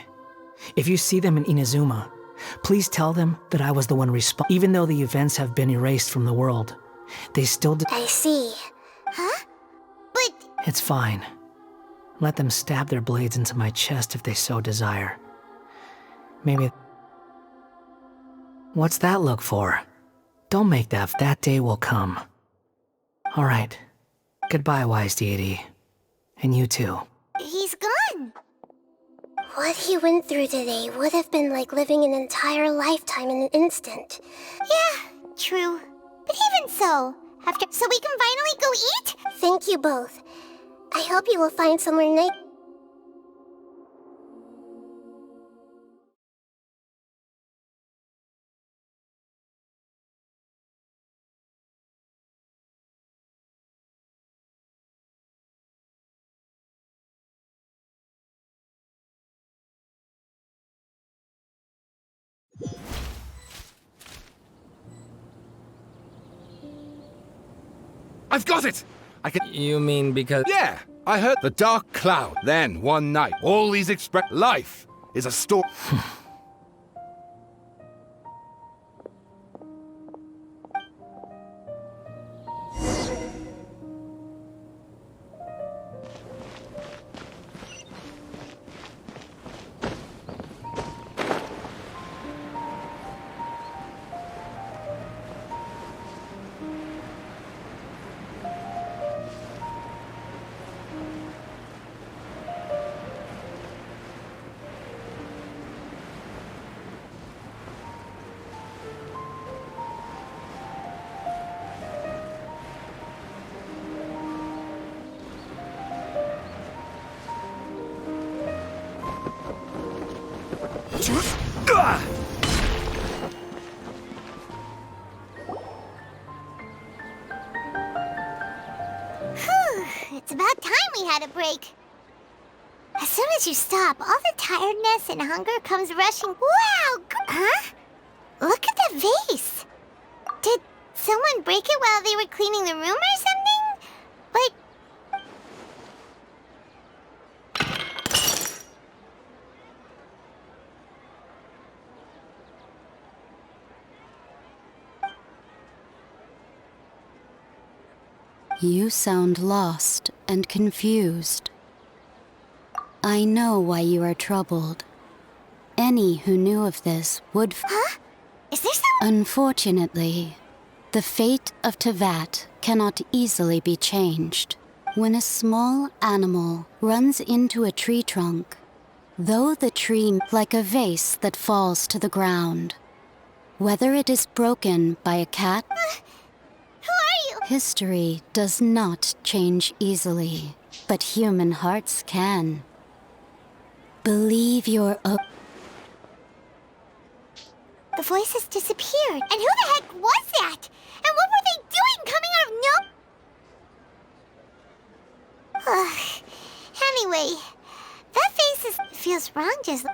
If you see them in Inazuma, please tell them that I was the one responsible. Even though the events have been erased from the world, they still I see. Huh? But... It's fine. Let them stab their blades into my chest if they so desire. Maybe... What's that look for? Don't make that day will come. Alright. Goodbye, wise deity. And you too. He's gone! What he went through today would have been like living an entire lifetime in an instant. Yeah, true. But even so, so we can finally go eat? Thank you both. I hope you will find somewhere nice. I've got it! I can... You mean because... Yeah! I heard the dark cloud. Then, one night, all these life is a story. It's about time we had a break. As soon as you stop, all the tiredness and hunger comes rushing. Wow! Huh? Look at the vase. Did someone break it while they were cleaning the room or something? Like... You sound lost and confused. I know why you are troubled. Any who knew of this would... Huh? Is there some... Unfortunately, the fate of Tevat cannot easily be changed. When a small animal runs into a tree trunk, though the tree like a vase that falls to the ground, whether it is broken by a cat... Who are you? History does not change easily, but human hearts can. Believe your... The voice has disappeared. And who the heck was that? And what were they doing coming out of no... Anyway, that face feels wrong just...